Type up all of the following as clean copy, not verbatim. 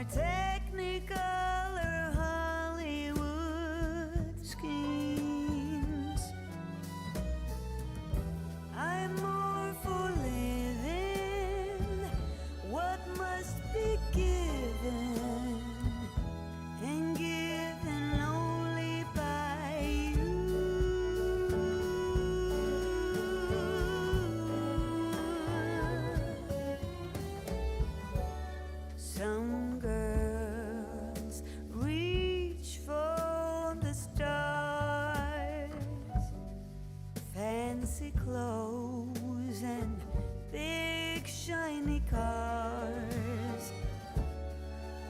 more technical or Hollywood schemes. I'm more for living what must be given, and given only by you. Some girls reach for the stars, fancy clothes and big shiny cars,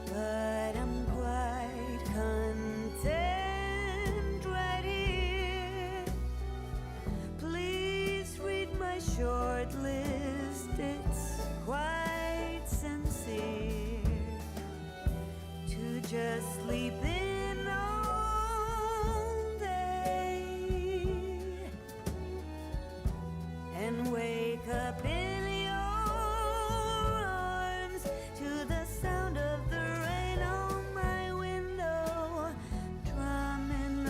but I'm quite content right here. Please read my short list, it's quite sincere to just sleep in all day and wake up in your arms to the sound of the rain on my window drumming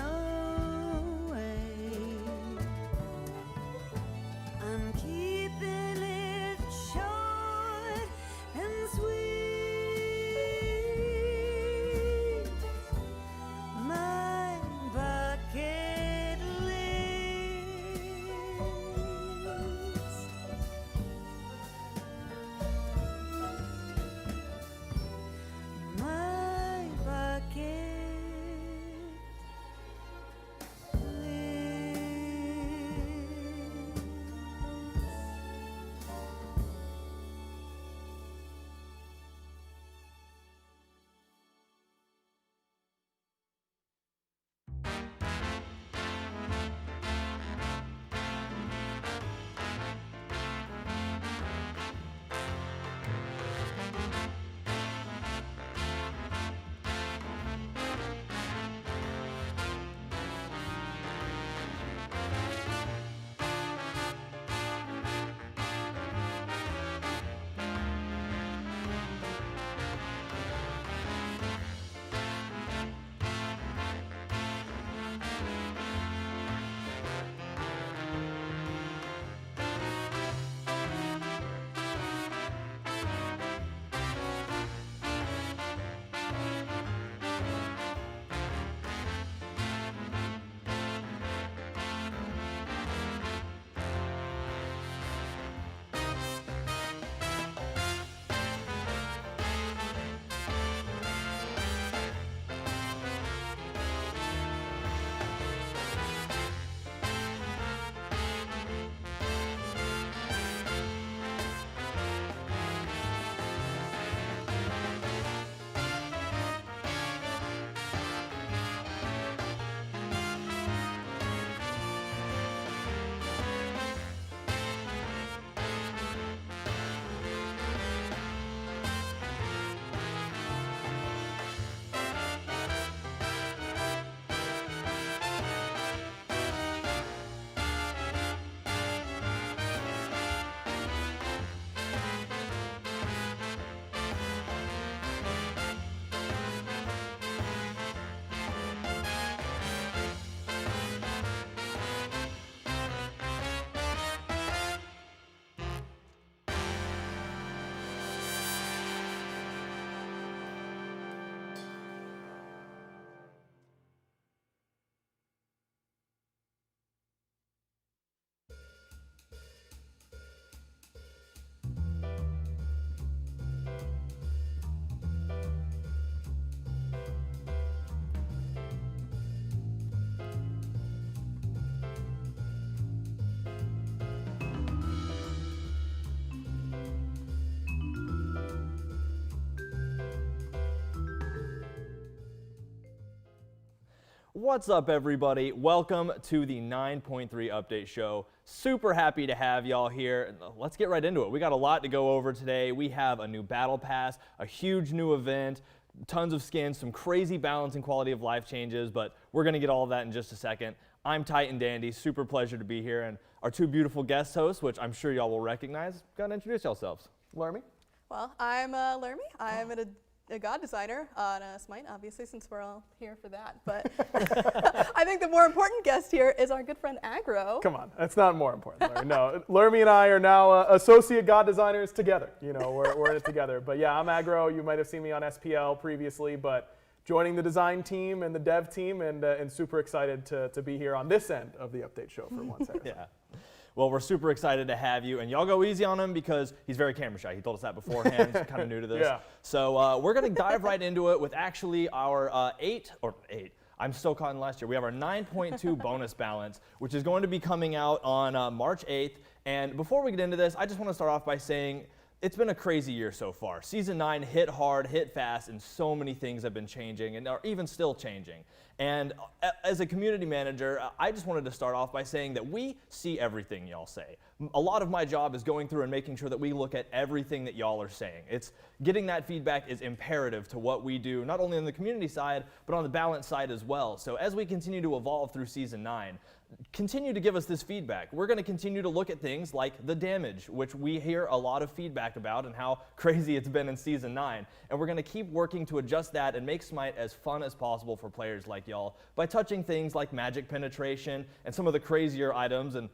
away. I'm keeping it short and sweet. My bucket list. My bucket What's up, everybody? Welcome to the 9.3 Update Show. Super happy to have y'all here. Let's get right into it. We got a lot to go over today. We have a new battle pass, a huge new event, tons of skins, some crazy balance and quality of life changes, but we're going to get all of that in just a second. I'm Titan Dandy. Super pleasure to be here. And our two beautiful guest hosts, which I'm sure y'all will recognize, go ahead and introduce yourselves. Lermy? Well, I'm Lermy. I'm an a god designer on SMITE, obviously, since we're all here for that. But I think the more important guest here is our good friend Aggro. Come on, that's not more important, Larry. No, Lermy and I are now associate god designers together. You know, we're in it together. But yeah, I'm Aggro. You might have seen me on SPL previously, but joining the design team and the dev team, and super excited to be here on this end of the update show for once. Yeah. Well, we're super excited to have you, and y'all go easy on him because he's very camera shy. He told us that beforehand. He's kind of new to this. Yeah. So we're going to dive right into it with actually our I'm still caught in last year. We have our 9.2 bonus balance, which is going to be coming out on March 8th. And before we get into this, I just want to start off by saying it's been a crazy year so far. Season 9 hit hard, hit fast, and so many things have been changing and are even still changing. And as a community manager, I just wanted to start off by saying that we see everything y'all say. A lot of my job is going through and making sure that we look at everything that y'all are saying. It's getting that feedback is imperative to what we do, not only on the community side, but on the balance side as well. So as we continue to evolve through Season 9, continue to give us this feedback. We're going to continue to look at things like the damage, which we hear a lot of feedback about and how crazy it's been in Season 9. And we're going to keep working to adjust that and make SMITE as fun as possible for players like y'all by touching things like magic penetration and some of the crazier items and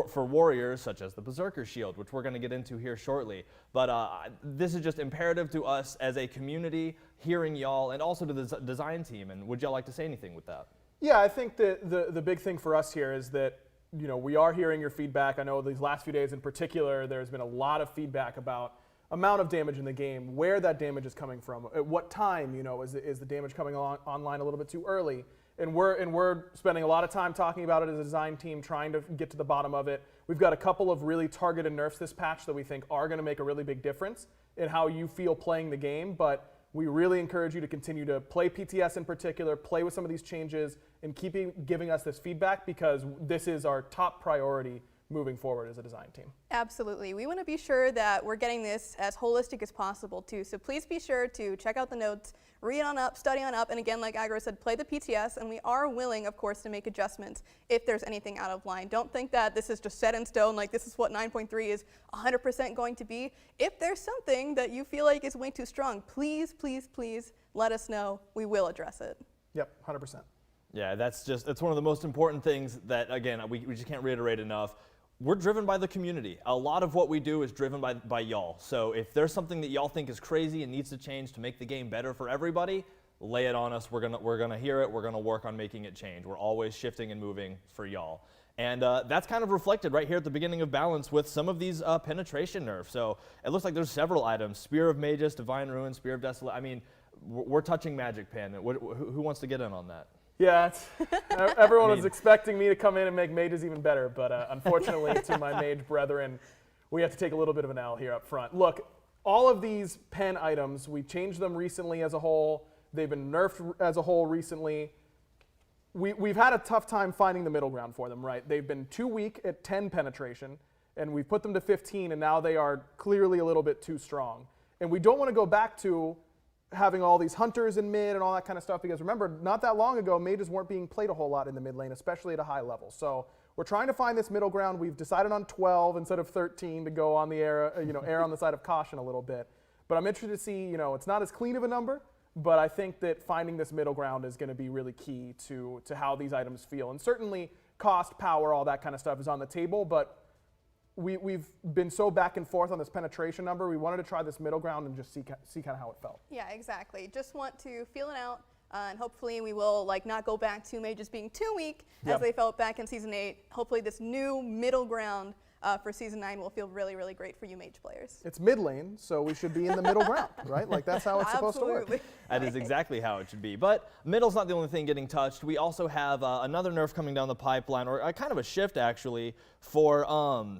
for warriors such as the Berserker Shield, which we're going to get into here shortly. But this is just imperative to us as a community, hearing y'all, and also to the design team. And would y'all like to say anything with that? Yeah, I think that the big thing for us here is that, you know, we are hearing your feedback. I know these last few days in particular, there's been a lot of feedback about amount of damage in the game, where that damage is coming from, at what time, you know, is the damage coming online a little bit too early? And we're spending a lot of time talking about it as a design team, trying to get to the bottom of it. We've got a couple of really targeted nerfs this patch that we think are going to make a really big difference in how you feel playing the game, but we really encourage you to continue to play PTS in particular, play with some of these changes, and keep giving us this feedback because this is our top priority moving forward as a design team. Absolutely. We want to be sure that we're getting this as holistic as possible too. So please be sure to check out the notes, read on up, study on up, and again, like Aggro said, play the PTS, and we are willing, of course, to make adjustments if there's anything out of line. Don't think that this is just set in stone, like this is what 9.3 is 100% going to be. If there's something that you feel like is way too strong, please, please, please let us know. We will address it. Yep, 100%. Yeah, that's one of the most important things that, again, we just can't reiterate enough. We're driven by the community. A lot of what we do is driven by y'all. So if there's something that y'all think is crazy and needs to change to make the game better for everybody, lay it on us. We're gonna hear it. We're gonna work on making it change. We're always shifting and moving for y'all. And that's kind of reflected right here at the beginning of Balance with some of these penetration nerfs. So it looks like there's several items: Spear of Magus, Divine Ruin, Spear of Desolate. I mean, we're touching Magic Pen. Who wants to get in on that? Yeah, everyone was expecting me to come in and make mages even better, but unfortunately to my mage brethren, we have to take a little bit of an L here up front. Look, all of these pen items, we changed them recently as a whole. They've been nerfed as a whole recently. We've had a tough time finding the middle ground for them, right? They've been too weak at 10 penetration, and we put them to 15, and now they are clearly a little bit too strong. And we don't want to go back to having all these hunters in mid and all that kind of stuff, because remember, not that long ago, mages weren't being played a whole lot in the mid lane, especially at a high level. So we're trying to find this middle ground. We've decided on 12 instead of 13 to go on the err on the side of caution a little bit. But I'm interested to see, it's not as clean of a number, but I think that finding this middle ground is going to be really key to how these items feel. And certainly cost, power, all that kind of stuff is on the table, but we've been so back and forth on this penetration number. We wanted to try this middle ground and just see kind of how it felt. Yeah, exactly. Just want to feel it out, and hopefully we will not go back to mages being too weak as they felt back in Season 8. Hopefully this new middle ground for Season 9 will feel really, really great for you mage players. It's mid lane, so we should be in the middle ground, right? Like that's how it's supposed to work. That is exactly how it should be. But middle's not the only thing getting touched. We also have another nerf coming down the pipeline, or kind of a shift actually, for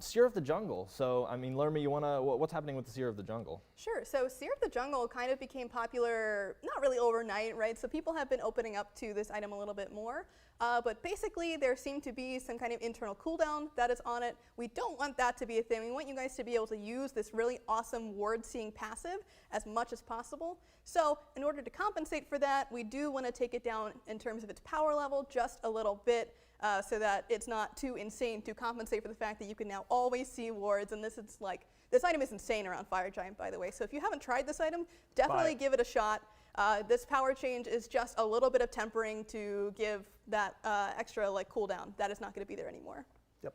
Seer of the Jungle. So, I mean, Lermy, what's happening with the Seer of the Jungle? Sure. So Seer of the Jungle kind of became popular, not really overnight, right? So people have been opening up to this item a little bit more. But basically, there seemed to be some kind of internal cooldown that is on it. We don't want that to be a thing. We want you guys to be able to use this really awesome ward-seeing passive as much as possible. So in order to compensate for that, we do want to take it down in terms of its power level just a little bit. so that it's not too insane to compensate for the fact that you can now always see wards. And this item is insane around Fire Giant, by the way. So if you haven't tried this item, definitely give it a shot. This power change is just a little bit of tempering to give that extra cooldown. That is not going to be there anymore. Yep.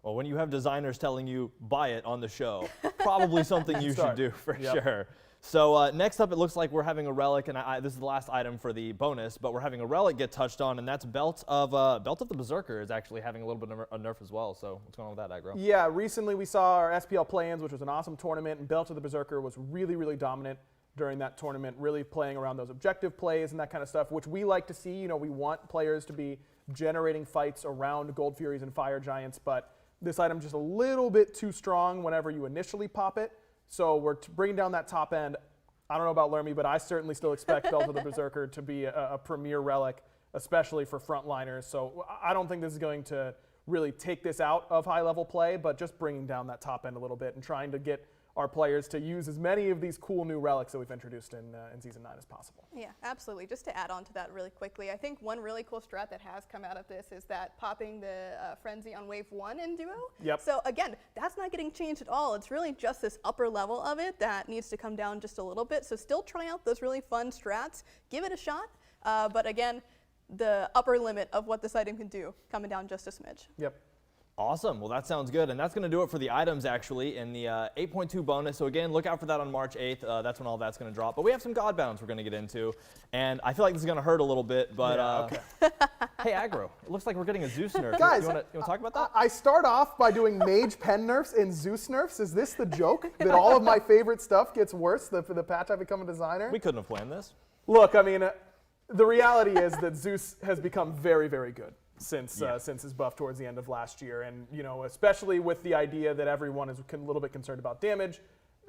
Well, when you have designers telling you buy it on the show, probably something you should do for sure. So next up, it looks like we're having a relic, and this is the last item for the bonus, but we're having a relic get touched on, and that's Belt of the Berserker is actually having a little bit of a nerf as well. So what's going on with that, Aggro? Yeah, recently we saw our SPL play-ins, which was an awesome tournament, and Belt of the Berserker was really, really dominant during that tournament, really playing around those objective plays and that kind of stuff, which we like to see. You know, we want players to be generating fights around Gold Furies and Fire Giants, but this item's just a little bit too strong whenever you initially pop it. So we're bringing down that top end. I don't know about Lermy, but I certainly still expect Belt of the Berserker to be a premier relic, especially for frontliners. So I don't think this is going to really take this out of high-level play, but just bringing down that top end a little bit and trying to get our players to use as many of these cool new relics that we've introduced in Season 9 as possible. Yeah, absolutely. Just to add on to that really quickly, I think one really cool strat that has come out of this is that popping the Frenzy on Wave 1 in Duo. Yep. So again, that's not getting changed at all. It's really just this upper level of it that needs to come down just a little bit. So still try out those really fun strats. Give it a shot. But again, the upper limit of what this item can do coming down just a smidge. Yep. Awesome. Well, that sounds good. And that's going to do it for the items, actually, in the 8.2 bonus. So, again, look out for that on March 8th. That's when all that's going to drop. But we have some Godbounds we're going to get into. And I feel like this is going to hurt a little bit. But, hey, Aggro, it looks like we're getting a Zeus nerf. Guys, you want to talk about that? I start off by doing Mage Pen nerfs and Zeus nerfs. Is this the joke? That all of my favorite stuff gets worse for the patch I become a designer? We couldn't have planned this. Look, I mean, the reality is that Zeus has become very, very good since his buff towards the end of last year, and especially with the idea that everyone is a little bit concerned about damage,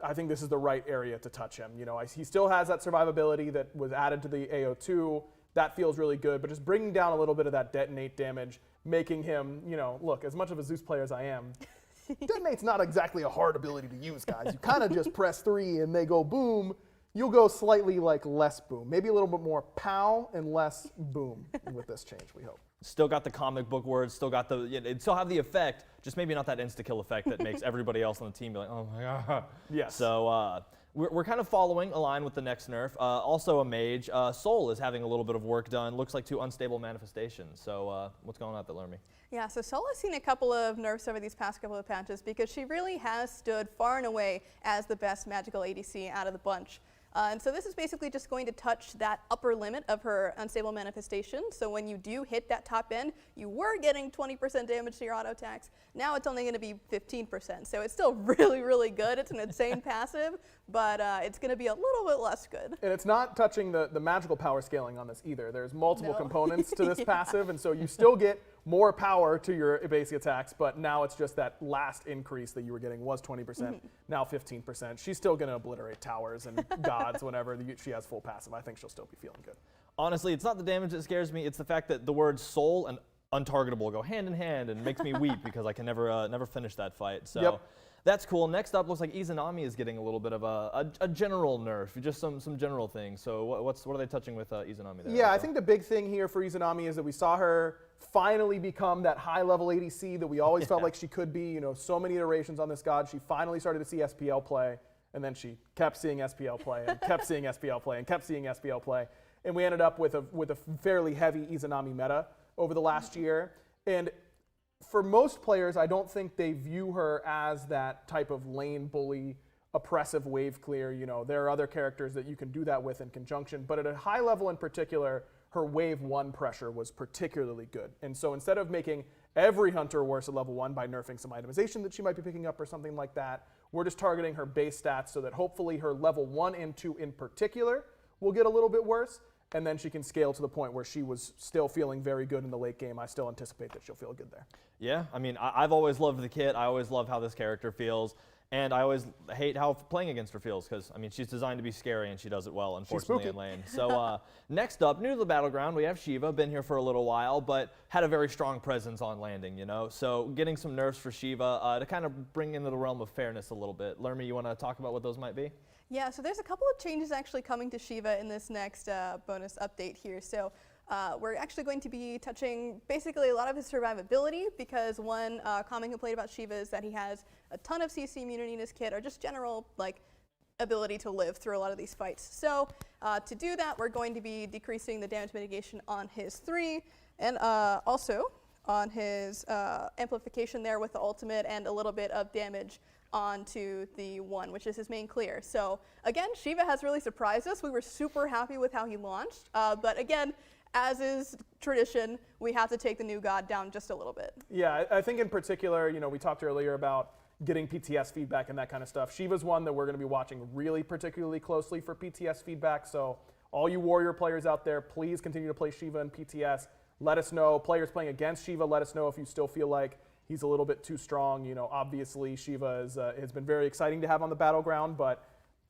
I think this is the right area to touch him. He still has that survivability that was added to the AO2. That feels really good, but just bringing down a little bit of that detonate damage, making him, look, as much of a Zeus player as I am, detonate's not exactly a hard ability to use, guys. You kind of just press 3 and they go boom. You'll go slightly less boom, maybe a little bit more pow and less boom with this change, we hope. Still got the comic book words, still got it still have the effect, just maybe not that insta-kill effect that makes everybody else on the team be like, oh my god. Yes. So we're kind of following a line with the next nerf. Also a mage, Soul is having a little bit of work done. Looks like 2 unstable manifestations. So what's going on at the Lermy? Yeah, so Soul has seen a couple of nerfs over these past couple of patches because she really has stood far and away as the best magical ADC out of the bunch. And so this is basically just going to touch that upper limit of her unstable manifestation. So when you do hit that top end, you were getting 20% damage to your auto attacks. Now it's only going to be 15%. So it's still really, really good. It's an insane passive, but it's going to be a little bit less good. And it's not touching the magical power scaling on this either. There's multiple components to this passive, and so you still get more power to your basic attacks, but now it's just that last increase that you were getting was 20%, now 15%. She's still going to obliterate towers and gods whenever she has full passive. I think she'll still be feeling good. Honestly, it's not the damage that scares me. It's the fact that the words soul and untargetable go hand in hand and makes me weep because I can never finish that fight. So that's cool. Next up, looks like Izanami is getting a little bit of a general nerf, just some general things. So what are they touching with Izanami there? Yeah, I think the big thing here for Izanami is that we saw her finally become that high-level ADC that we always felt like she could be. So many iterations on this god. She finally started to see SPL play, and then she kept seeing SPL play and kept seeing SPL play and kept seeing SPL play. And we ended up with a fairly heavy Izanami meta over the last year. And for most players, I don't think they view her as that type of lane bully, oppressive wave clear. There are other characters that you can do that with in conjunction, but at a high level in particular, her wave 1 pressure was particularly good. And so instead of making every hunter worse at level 1 by nerfing some itemization that she might be picking up or something like that, we're just targeting her base stats so that hopefully her level 1 and 2 in particular will get a little bit worse, and then she can scale to the point where she was still feeling very good in the late game. I still anticipate that she'll feel good there. Yeah, I mean, I've always loved the kit. I always love how this character feels. And I always hate how playing against her feels because, I mean, she's designed to be scary and she does it well, unfortunately, in lane. So next up, new to the Battleground, we have Shiva, been here for a little while, but had a very strong presence on landing, So getting some nerfs for Shiva to kind of bring into the realm of fairness a little bit. Lermy, you want to talk about what those might be? Yeah, so there's a couple of changes actually coming to Shiva in this next bonus update here. So We're actually going to be touching basically a lot of his survivability, because one common complaint about Shiva is that he has a ton of CC immunity in his kit, or just general like ability to live through a lot of these fights. So to do that, we're going to be decreasing the damage mitigation on his 3, and also on his amplification there with the ultimate, and a little bit of damage onto the 1, which is his main clear. So again, Shiva has really surprised us. We were super happy with how he launched, but again, as is tradition, we have to take the new god down just a little bit. Yeah, I think in particular, you know, we talked earlier about getting PTS feedback and that kind of stuff. Shiva's one that we're going to be watching really particularly closely for PTS feedback. So all you Warrior players out there, please continue to play Shiva in PTS. Let us know. Players playing against Shiva, let us know if you still feel like he's a little bit too strong. You know, obviously Shiva has been very exciting to have on the battleground, but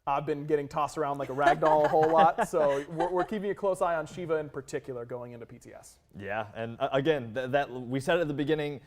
I've been getting tossed around like a ragdoll a whole lot. So we're keeping a close eye on Shiva in particular going into PTS. Yeah, and again, that we said at the beginning,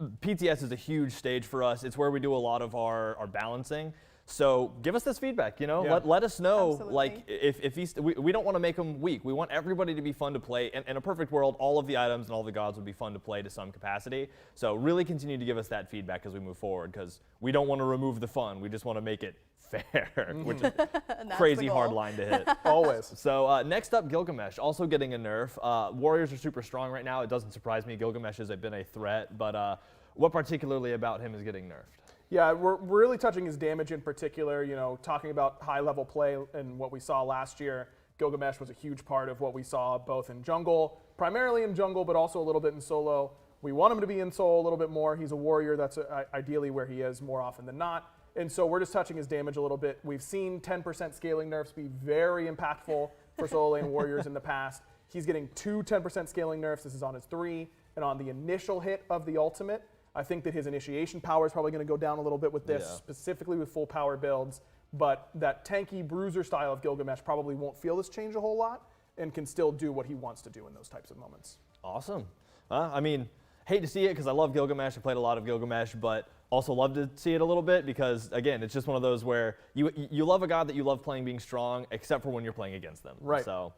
PTS is a huge stage for us. It's where we do a lot of our balancing. So give us this feedback, you know, let us know. Absolutely. Like if he's, we don't want to make him weak. We want everybody to be fun to play. And in a perfect world, all of the items and all the gods would be fun to play to some capacity. So really continue to give us that feedback as we move forward, because we don't want to remove the fun. We just want to make it fair, which is a crazy hard line to hit. Always. So next up, Gilgamesh, also getting a nerf. Warriors are super strong right now. It doesn't surprise me. Gilgamesh has been a threat, but what particularly about him is getting nerfed? Yeah, we're really touching his damage in particular, you know, talking about high-level play and what we saw last year. Gilgamesh was a huge part of what we saw both in jungle, primarily in jungle, but also a little bit in solo. We want him to be in solo a little bit more. He's a warrior. That's ideally where he is more often than not. And so we're just touching his damage a little bit. We've seen 10% scaling nerfs be very impactful for solo lane warriors in the past. He's getting 2 10% scaling nerfs. This is on his 3. And on the initial hit of the ultimate, I think that his initiation power is probably going to go down a little bit with this, specifically with full power builds. But that tanky bruiser style of Gilgamesh probably won't feel this change a whole lot and can still do what he wants to do in those types of moments. Awesome. I mean, hate to see it because I love Gilgamesh. I played a lot of Gilgamesh, but also love to see it a little bit because, again, it's just one of those where you love a god that you love playing being strong, except for when you're playing against them. Right. So.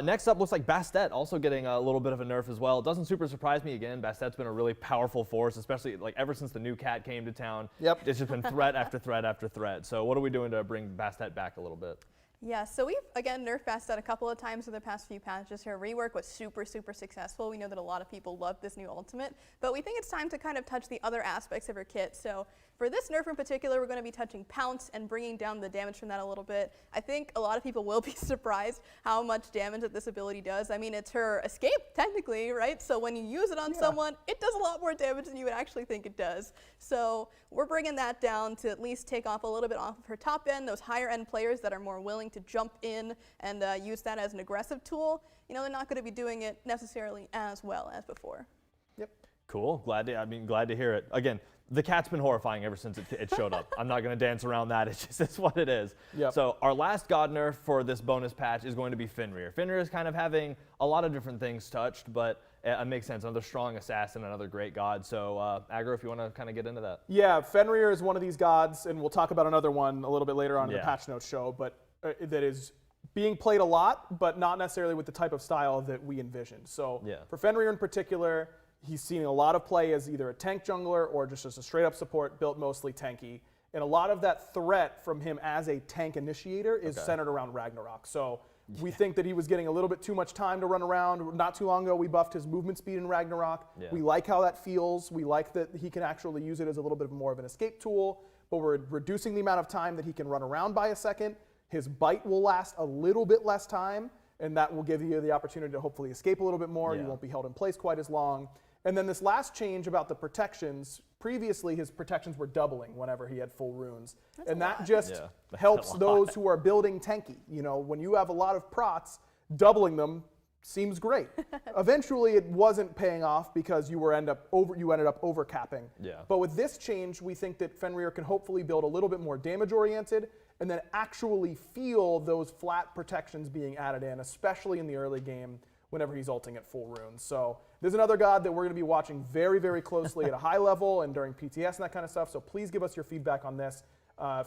Next up looks like Bastet also getting a little bit of a nerf as well. It doesn't super surprise me again. Bastet's been a really powerful force, especially like ever since the new cat came to town. Yep. It's just been threat after threat after threat. So what are we doing to bring Bastet back a little bit? Yeah, so we've, again, nerfed Bastet a couple of times in the past few patches. Her rework was super, super successful. We know that a lot of people love this new ultimate, but we think it's time to kind of touch the other aspects of her kit. So for this nerf in particular, we're going to be touching Pounce and bringing down the damage from that a little bit. I think a lot of people will be surprised how much damage that this ability does. I mean, it's her escape, technically, right? So when you use it on someone, it does a lot more damage than you would actually think it does. So we're bringing that down to at least take off a little bit off of her top end. Those higher end players that are more willing to jump in and use that as an aggressive tool, you know, they're not going to be doing it necessarily as well as before. Yep. Cool. Glad to hear it. Again, the cat's been horrifying ever since it showed up. I'm not going to dance around that. It's just it's what it is. Yep. So our last god nerf for this bonus patch is going to be Fenrir. Fenrir is kind of having a lot of different things touched, but it makes sense. Another strong assassin, another great god. So Agro, if you want to kind of get into that. Yeah, Fenrir is one of these gods, and we'll talk about another one a little bit later on in the patch notes show, but that is being played a lot, but not necessarily with the type of style that we envisioned. So for Fenrir in particular, he's seen a lot of play as either a tank jungler or just as a straight up support built mostly tanky. And a lot of that threat from him as a tank initiator is centered around Ragnarok. So we think that he was getting a little bit too much time to run around. Not too long ago, we buffed his movement speed in Ragnarok. We like how that feels. We like that he can actually use it as a little bit more of an escape tool, but we're reducing the amount of time that he can run around by a second. His bite will last a little bit less time, and that will give you the opportunity to hopefully escape a little bit more. You won't be held in place quite as long. And then this last change about the protections, previously his protections were doubling whenever he had full runes. And that just helps those who are building tanky. You know, when you have a lot of prots, doubling them seems great. Eventually it wasn't paying off because you ended up overcapping. But with this change, we think that Fenrir can hopefully build a little bit more damage oriented and then actually feel those flat protections being added in, especially in the early game whenever he's ulting at full runes. So there's another god that we're going to be watching very, very closely at a high level and during PTS and that kind of stuff. So please give us your feedback on this.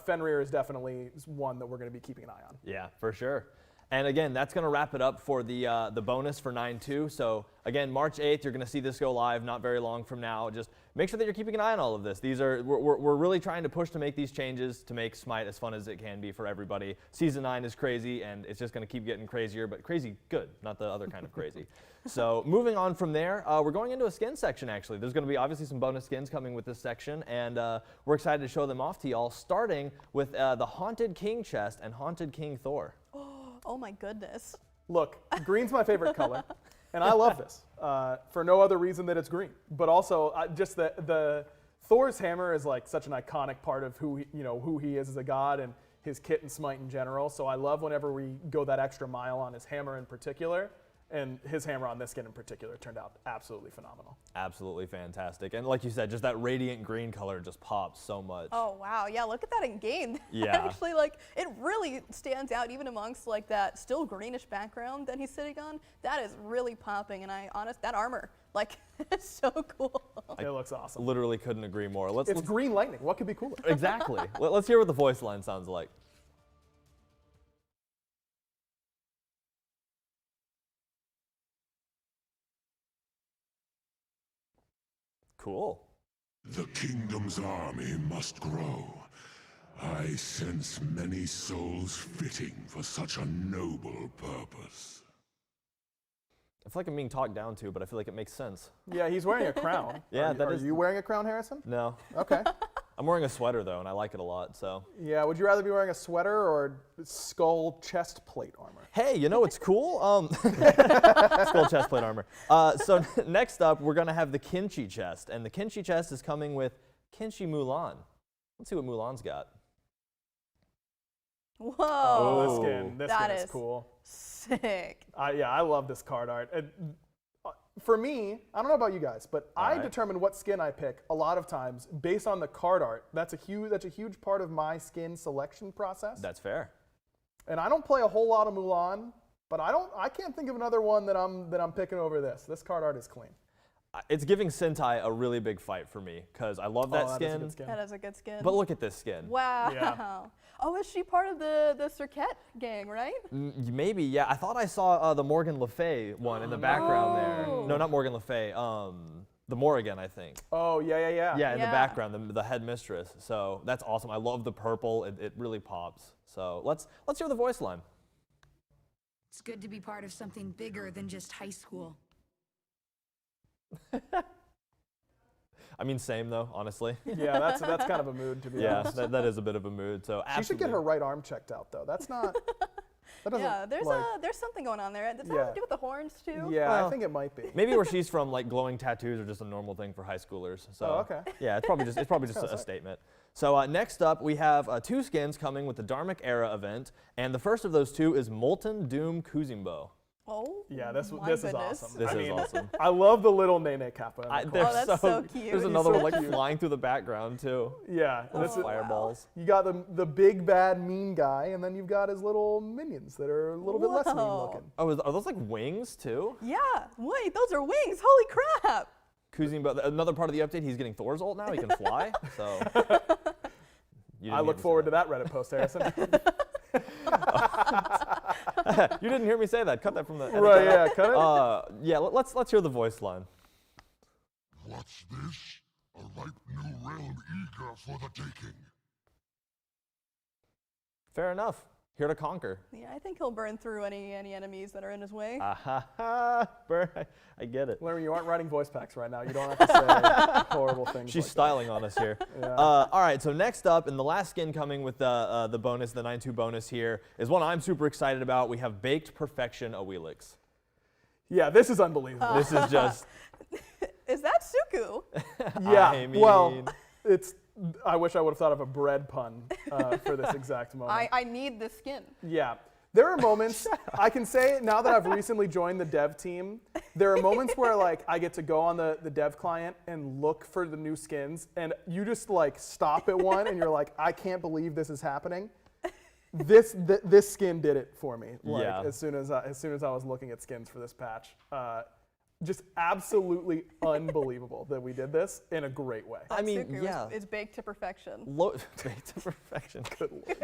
Fenrir is definitely one that we're going to be keeping an eye on. Yeah, for sure. And again, that's going to wrap it up for the bonus for 9.2. So again, March 8th, you're going to see this go live not very long from now. Just make sure that you're keeping an eye on all of this. We're really trying to push to make these changes to make Smite as fun as it can be for everybody. Season 9 is crazy, and it's just going to keep getting crazier, but crazy good, not the other kind of crazy. So moving on from there, we're going into a skin section, actually. There's going to be obviously some bonus skins coming with this section, and we're excited to show them off to y'all, starting with the Haunted King chest and Haunted King Thor. Oh my goodness. Look, green's my favorite color, and I love this for no other reason that it's green. But also, just the Thor's hammer is like such an iconic part of who he is as a god and his kit and Smite in general. So I love whenever we go that extra mile on his hammer in particular. And his hammer on this skin in particular turned out absolutely phenomenal. Absolutely fantastic. And like you said, just that radiant green color just pops so much. Oh wow, yeah, look at that in game. Yeah. Actually, like, it really stands out even amongst like that still greenish background that he's sitting on. That is really popping, and that armor, like, it's so cool. It looks awesome. Literally couldn't agree more. It's green lightning. What could be cooler? Exactly. Let's hear what the voice line sounds like. Cool. The kingdom's army must grow. I sense many souls fitting for such a noble purpose. I feel like I'm being talked down to, but I feel like it makes sense. Yeah, he's wearing a crown. Yeah, Are you wearing a crown, Harrison? No. Okay. I'm wearing a sweater, though, and I like it a lot, so. Yeah, would you rather be wearing a sweater or skull chest plate armor? Hey, you know what's cool? Skull chest plate armor. So next up, we're going to have the Kimchi chest, and the Kimchi chest is coming with Kimchi Mulan. Let's see what Mulan's got. Whoa. Oh, this skin. This That skin is is cool. sick. Yeah, I love this card art. For me, I don't know about you guys, but I determine what skin I pick a lot of times based on the card art. That's a huge part of my skin selection process. That's fair. And I don't play a whole lot of Mulan, but I can't think of another one that I'm picking over this. This card art is clean. It's giving Sentai a really big fight for me because I love that That is a skin. good skin. That is a good skin. But look at this skin. Wow. Yeah. Oh, is she part of the Cirquette gang, right? Maybe, yeah. I thought I saw the Morgan Le Fay one in the background there. No. No, not Morgan Le Fay. The Morrigan, I think. Oh, yeah. Yeah, in the Yeah. background, the headmistress. So that's awesome. I love the purple. It really pops. So let's hear the voice line. It's good to be part of something bigger than just high school. I mean, same though, honestly. Yeah, that's kind of a mood, to be Yeah, honest. that is a bit of a mood. So She should get her right arm checked out, though. That's not. That doesn't, Yeah, there's something going on there. Does that have to do with the horns too? Yeah, Well, I think it might be. Maybe where she's from, like glowing tattoos are just a normal thing for high schoolers. So Oh, okay. yeah, it's probably just a statement. So next up, we have two skins coming with the Dharmic Era event, and the first of those two is Molten Doom Kuzimbo. Oh. Yeah, this my is goodness. awesome. This I is mean, awesome. I love the little Nene Kappa. in the They're corner. Oh, that's so cute. There's He's another so one like cute. flying through the background too. Yeah, this is, Fireballs. you got the big bad mean guy, and then you've got his little minions that are a little bit less mean Whoa. looking. Oh, are those like wings too? Yeah. Wait, those are wings. Holy crap. Kuzimbo, another part of the update, he's getting Thor's ult now. He can fly. So. I look forward to that Reddit post, Harrison. You didn't hear me say that. Cut that from the. edit Right, that yeah, cut out. Yeah, let's hear the voice line. What's this? A ripe new realm eager for the taking. Fair enough. Here to conquer. Yeah, I think he'll burn through any enemies that are in his way. Burn. I get it. Larry, you aren't writing voice packs right now. You don't have to say horrible things. She's like styling on us here. Yeah. All right, so next up, and the last skin coming with the bonus, the 9.2 bonus here, is one I'm super excited about. We have Baked Perfection Awilix. that. Yeah, this is unbelievable. This is just, Is that Suku? Yeah, I well, mean- it's. I wish I would have thought of a bread pun for this exact moment. I need this skin. Yeah. There are moments, I can say now that I've recently joined the dev team, there are moments where like I get to go on the dev client and look for the new skins, and you just like stop at one and you're like, I can't believe this is happening. This skin did it for me. Like, Yeah. as soon as I was looking at skins for this patch. Just absolutely unbelievable that we did this in a great way. I mean, Suku yeah. is baked to perfection. Baked to Perfection.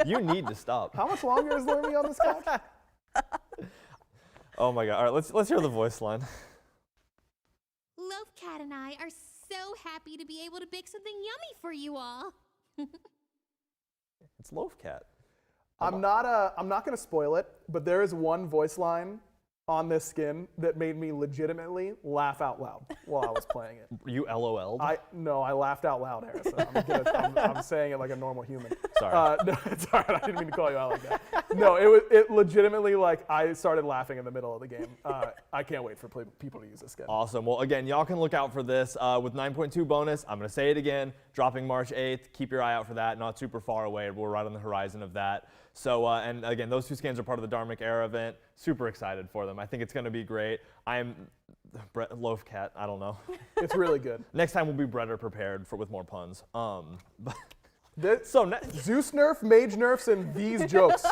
You need to stop. How much longer is Lermy on this couch? Oh my god. All right, let's hear the voice line. Loaf Cat and I are so happy to be able to bake something yummy for you all. It's Loaf Cat. I'm not going to spoil it, but there is one voice line on this skin that made me legitimately laugh out loud while I was playing it. You LOL'd? No, I laughed out loud, Harrison. I'm saying it like a normal human. Sorry. No, it's all right. I didn't mean to call you out like that. No, it legitimately, like, I started laughing in the middle of the game. I can't wait for people to use this skin. Awesome. Well, again, y'all can look out for this with 9.2 bonus. I'm going to say it again, dropping March 8th. Keep your eye out for that. Not super far away. We're right on the horizon of that. So, and again, those two skins are part of the Dharmic Era event. Super excited for them. I think it's going to be great. Loaf Cat, I don't know. It's really good. Next time we'll be better prepared with more puns. But Zeus nerf, mage nerfs, and these jokes.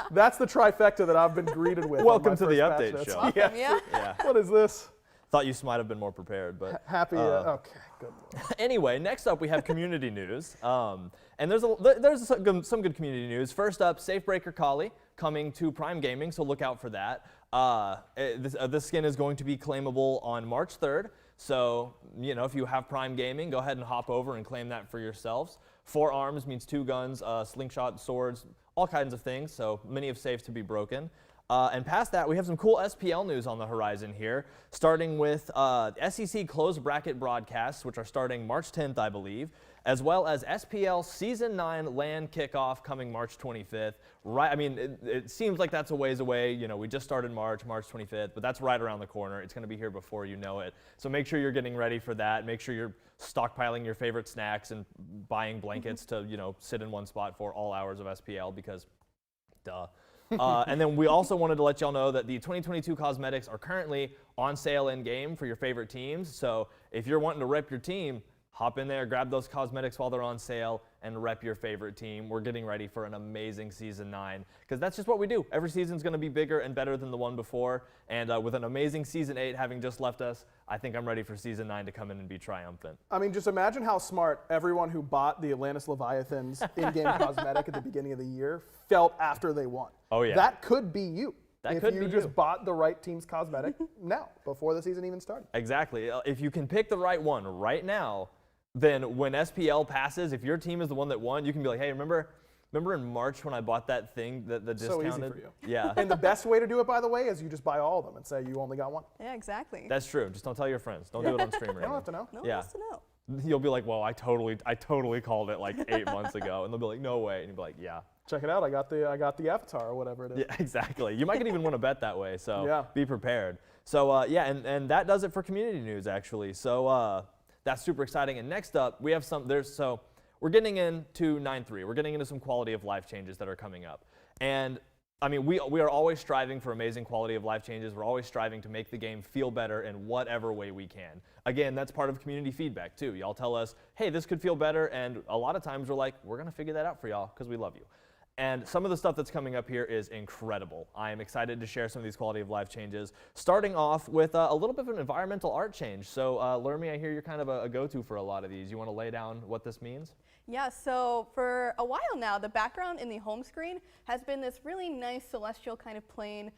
That's the trifecta that I've been greeted with. Welcome to the update show. Yeah. What is this? Thought you might have been more prepared, but happy. Okay, good. Anyway, next up we have community news, and there's some good community news. First up, Safebreaker Kali coming to Prime Gaming, so look out for that. This skin is going to be claimable on March 3rd. So if you have Prime Gaming, go ahead and hop over and claim that for yourselves. 4 arms means 2 guns, slingshot, swords, all kinds of things. So many of safes to be broken. And past that, we have some cool SPL news on the horizon here, starting with SEC closed bracket broadcasts, which are starting March 10th, I believe, as well as SPL Season 9 LAN kickoff coming March 25th. Right, I mean, it seems like that's a ways away. We just started March 25th, but that's right around the corner. It's going to be here before you know it. So make sure you're getting ready for that. Make sure you're stockpiling your favorite snacks and buying blankets to, sit in one spot for all hours of SPL because, duh. And then we also wanted to let y'all know that the 2022 cosmetics are currently on sale in-game for your favorite teams. So if you're wanting to rep your team, hop in there, grab those cosmetics while they're on sale, and rep your favorite team. We're getting ready for an amazing Season 9, because that's just what we do. Every season's going to be bigger and better than the one before, and with an amazing Season 8 having just left us, I think I'm ready for Season 9 to come in and be triumphant. I mean, just imagine how smart everyone who bought the Atlantis Leviathan's in-game cosmetic at the beginning of the year felt after they won. Oh, yeah. That could be you. That could be you just bought the right team's cosmetic now, before the season even started. Exactly. If you can pick the right one right now, then when SPL passes, if your team is the one that won, you can be like, hey, remember in March when I bought that thing, the discounted? So easy for you. Yeah. And the best way to do it, by the way, is you just buy all of them and say you only got one. Yeah, exactly. That's true. Just don't tell your friends. Don't do it on stream. They don't have to know. No one has to know. You'll be like, well, I totally called it like 8 months ago, and they'll be like, no way, and you'll be like, yeah. Check it out. I got the avatar or whatever it is. Yeah, exactly. You might even want to bet that way, so yeah. Be prepared. So and that does it for community news actually. So that's super exciting. And next up, we have we're getting into 9.3. We're getting into some quality of life changes that are coming up. And I mean, we are always striving for amazing quality of life changes. We're always striving to make the game feel better in whatever way we can. Again, that's part of community feedback too. Y'all tell us, hey, this could feel better. And a lot of times we're like, we're going to figure that out for y'all because we love you. And some of the stuff that's coming up here is incredible. I am excited to share some of these quality of life changes, starting off with a little bit of an environmental art change. So Lermy, I hear you're kind of a go-to for a lot of these. You want to lay down what this means? Yeah, so for a while now, the background in the home screen has been this really nice celestial kind of plane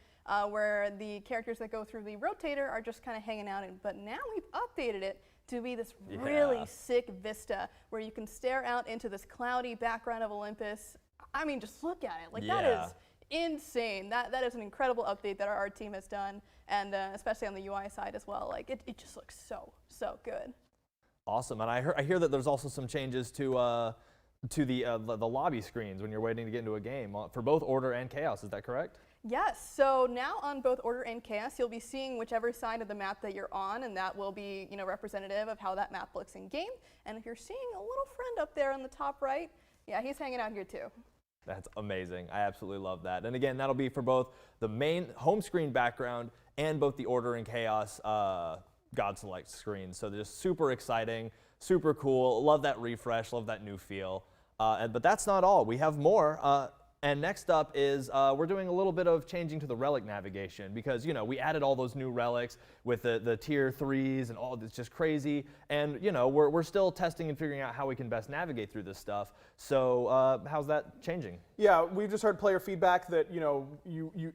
where the characters that go through the rotator are just kind of hanging out. But now we've updated it to be this really sick vista where you can stare out into this cloudy background of Olympus. I mean, just look at it. Like, that is insane. That is an incredible update that our art team has done, and especially on the UI side as well. Like, it just looks so good. Awesome. And I hear that there's also some changes to the lobby screens when you're waiting to get into a game for both Order and Chaos. Is that correct? Yes. So now on both Order and Chaos, you'll be seeing whichever side of the map that you're on, and that will be, representative of how that map looks in game. And if you're seeing a little friend up there on the top right, yeah, he's hanging out here too. That's amazing. I absolutely love that. And again, that'll be for both the main home screen background and both the Order and Chaos God Select screens. So they're just super exciting, super cool. Love that refresh, love that new feel. But that's not all. We have more. And next up is we're doing a little bit of changing to the relic navigation because, you know, we added all those new relics with the tier 3s and all. It's just crazy. And, you know, we're still testing and figuring out how we can best navigate through this stuff. So how's that changing? Yeah, we've just heard player feedback that, you know,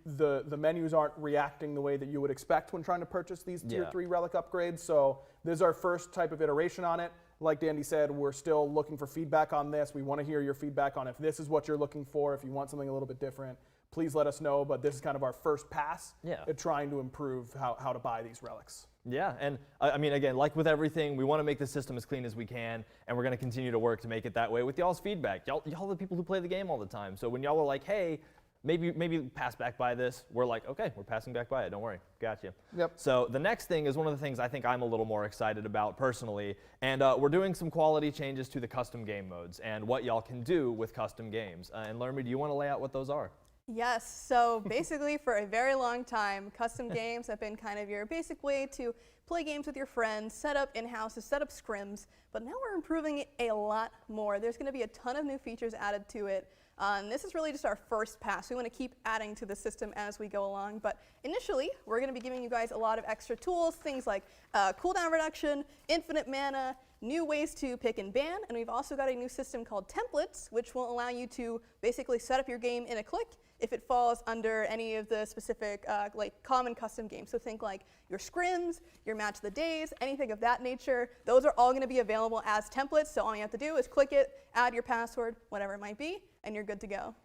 the menus aren't reacting the way that you would expect when trying to purchase these tier 3 relic upgrades. So this is our first type of iteration on it. Like Dandy said, we're still looking for feedback on this. We want to hear your feedback on if this is what you're looking for. If you want something a little bit different, please let us know. But this is kind of our first pass at trying to improve how to buy these relics. Yeah, and I mean, again, like with everything, we want to make the system as clean as we can, and we're going to continue to work to make it that way with y'all's feedback. Y'all are the people who play the game all the time. So when y'all are like, hey, maybe pass back by this, we're like, okay, we're passing back by it, don't worry, gotcha. Yep. So the next thing is one of the things I think I'm a little more excited about personally, and we're doing some quality changes to the custom game modes and what y'all can do with custom games. And Lermy, do you want to lay out what those are? Yes, so basically for a very long time, custom games have been kind of your basic way to play games with your friends, set up in-houses, set up scrims, but now we're improving it a lot more. There's going to be a ton of new features added to it. And this is really just our first pass. We want to keep adding to the system as we go along. But initially, we're going to be giving you guys a lot of extra tools, things like cooldown reduction, infinite mana, new ways to pick and ban. And we've also got a new system called templates, which will allow you to basically set up your game in a click if it falls under any of the specific like common custom games. So think like your scrims, your match of the days, anything of that nature. Those are all going to be available as templates. So all you have to do is click it, add your password, whatever it might be, and you're good to go.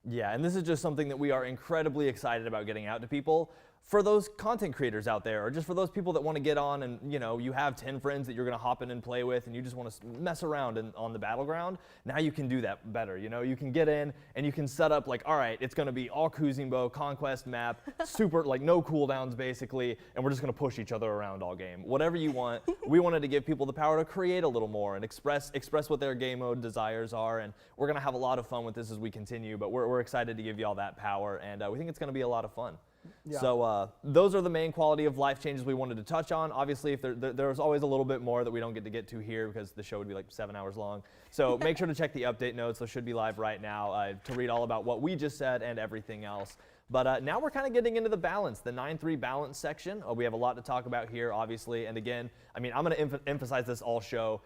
Yeah, and this is just something that we are incredibly excited about getting out to people. For those content creators out there, or just for those people that want to get on and, you know, you have 10 friends that you're going to hop in and play with and you just want to mess around on the battleground, now you can do that better. You know, you can get in and you can set up like, all right, it's going to be all Kuzimbo, conquest map, super, like no cooldowns basically, and we're just going to push each other around all game. Whatever you want. We wanted to give people the power to create a little more and express what their game mode desires are, and we're going to have a lot of fun with this as we continue, but we're excited to give y'all that power, and we think it's going to be a lot of fun. Yeah. So those are the main quality of life changes we wanted to touch on. Obviously, if there's always a little bit more that we don't get to here because the show would be like 7 hours long. So make sure to check the update notes. Those should be live right now to read all about what we just said and everything else. But now we're kind of getting into the balance, the 9-3 balance section. We have a lot to talk about here, obviously. And again, I mean, I'm going to emphasize this all show.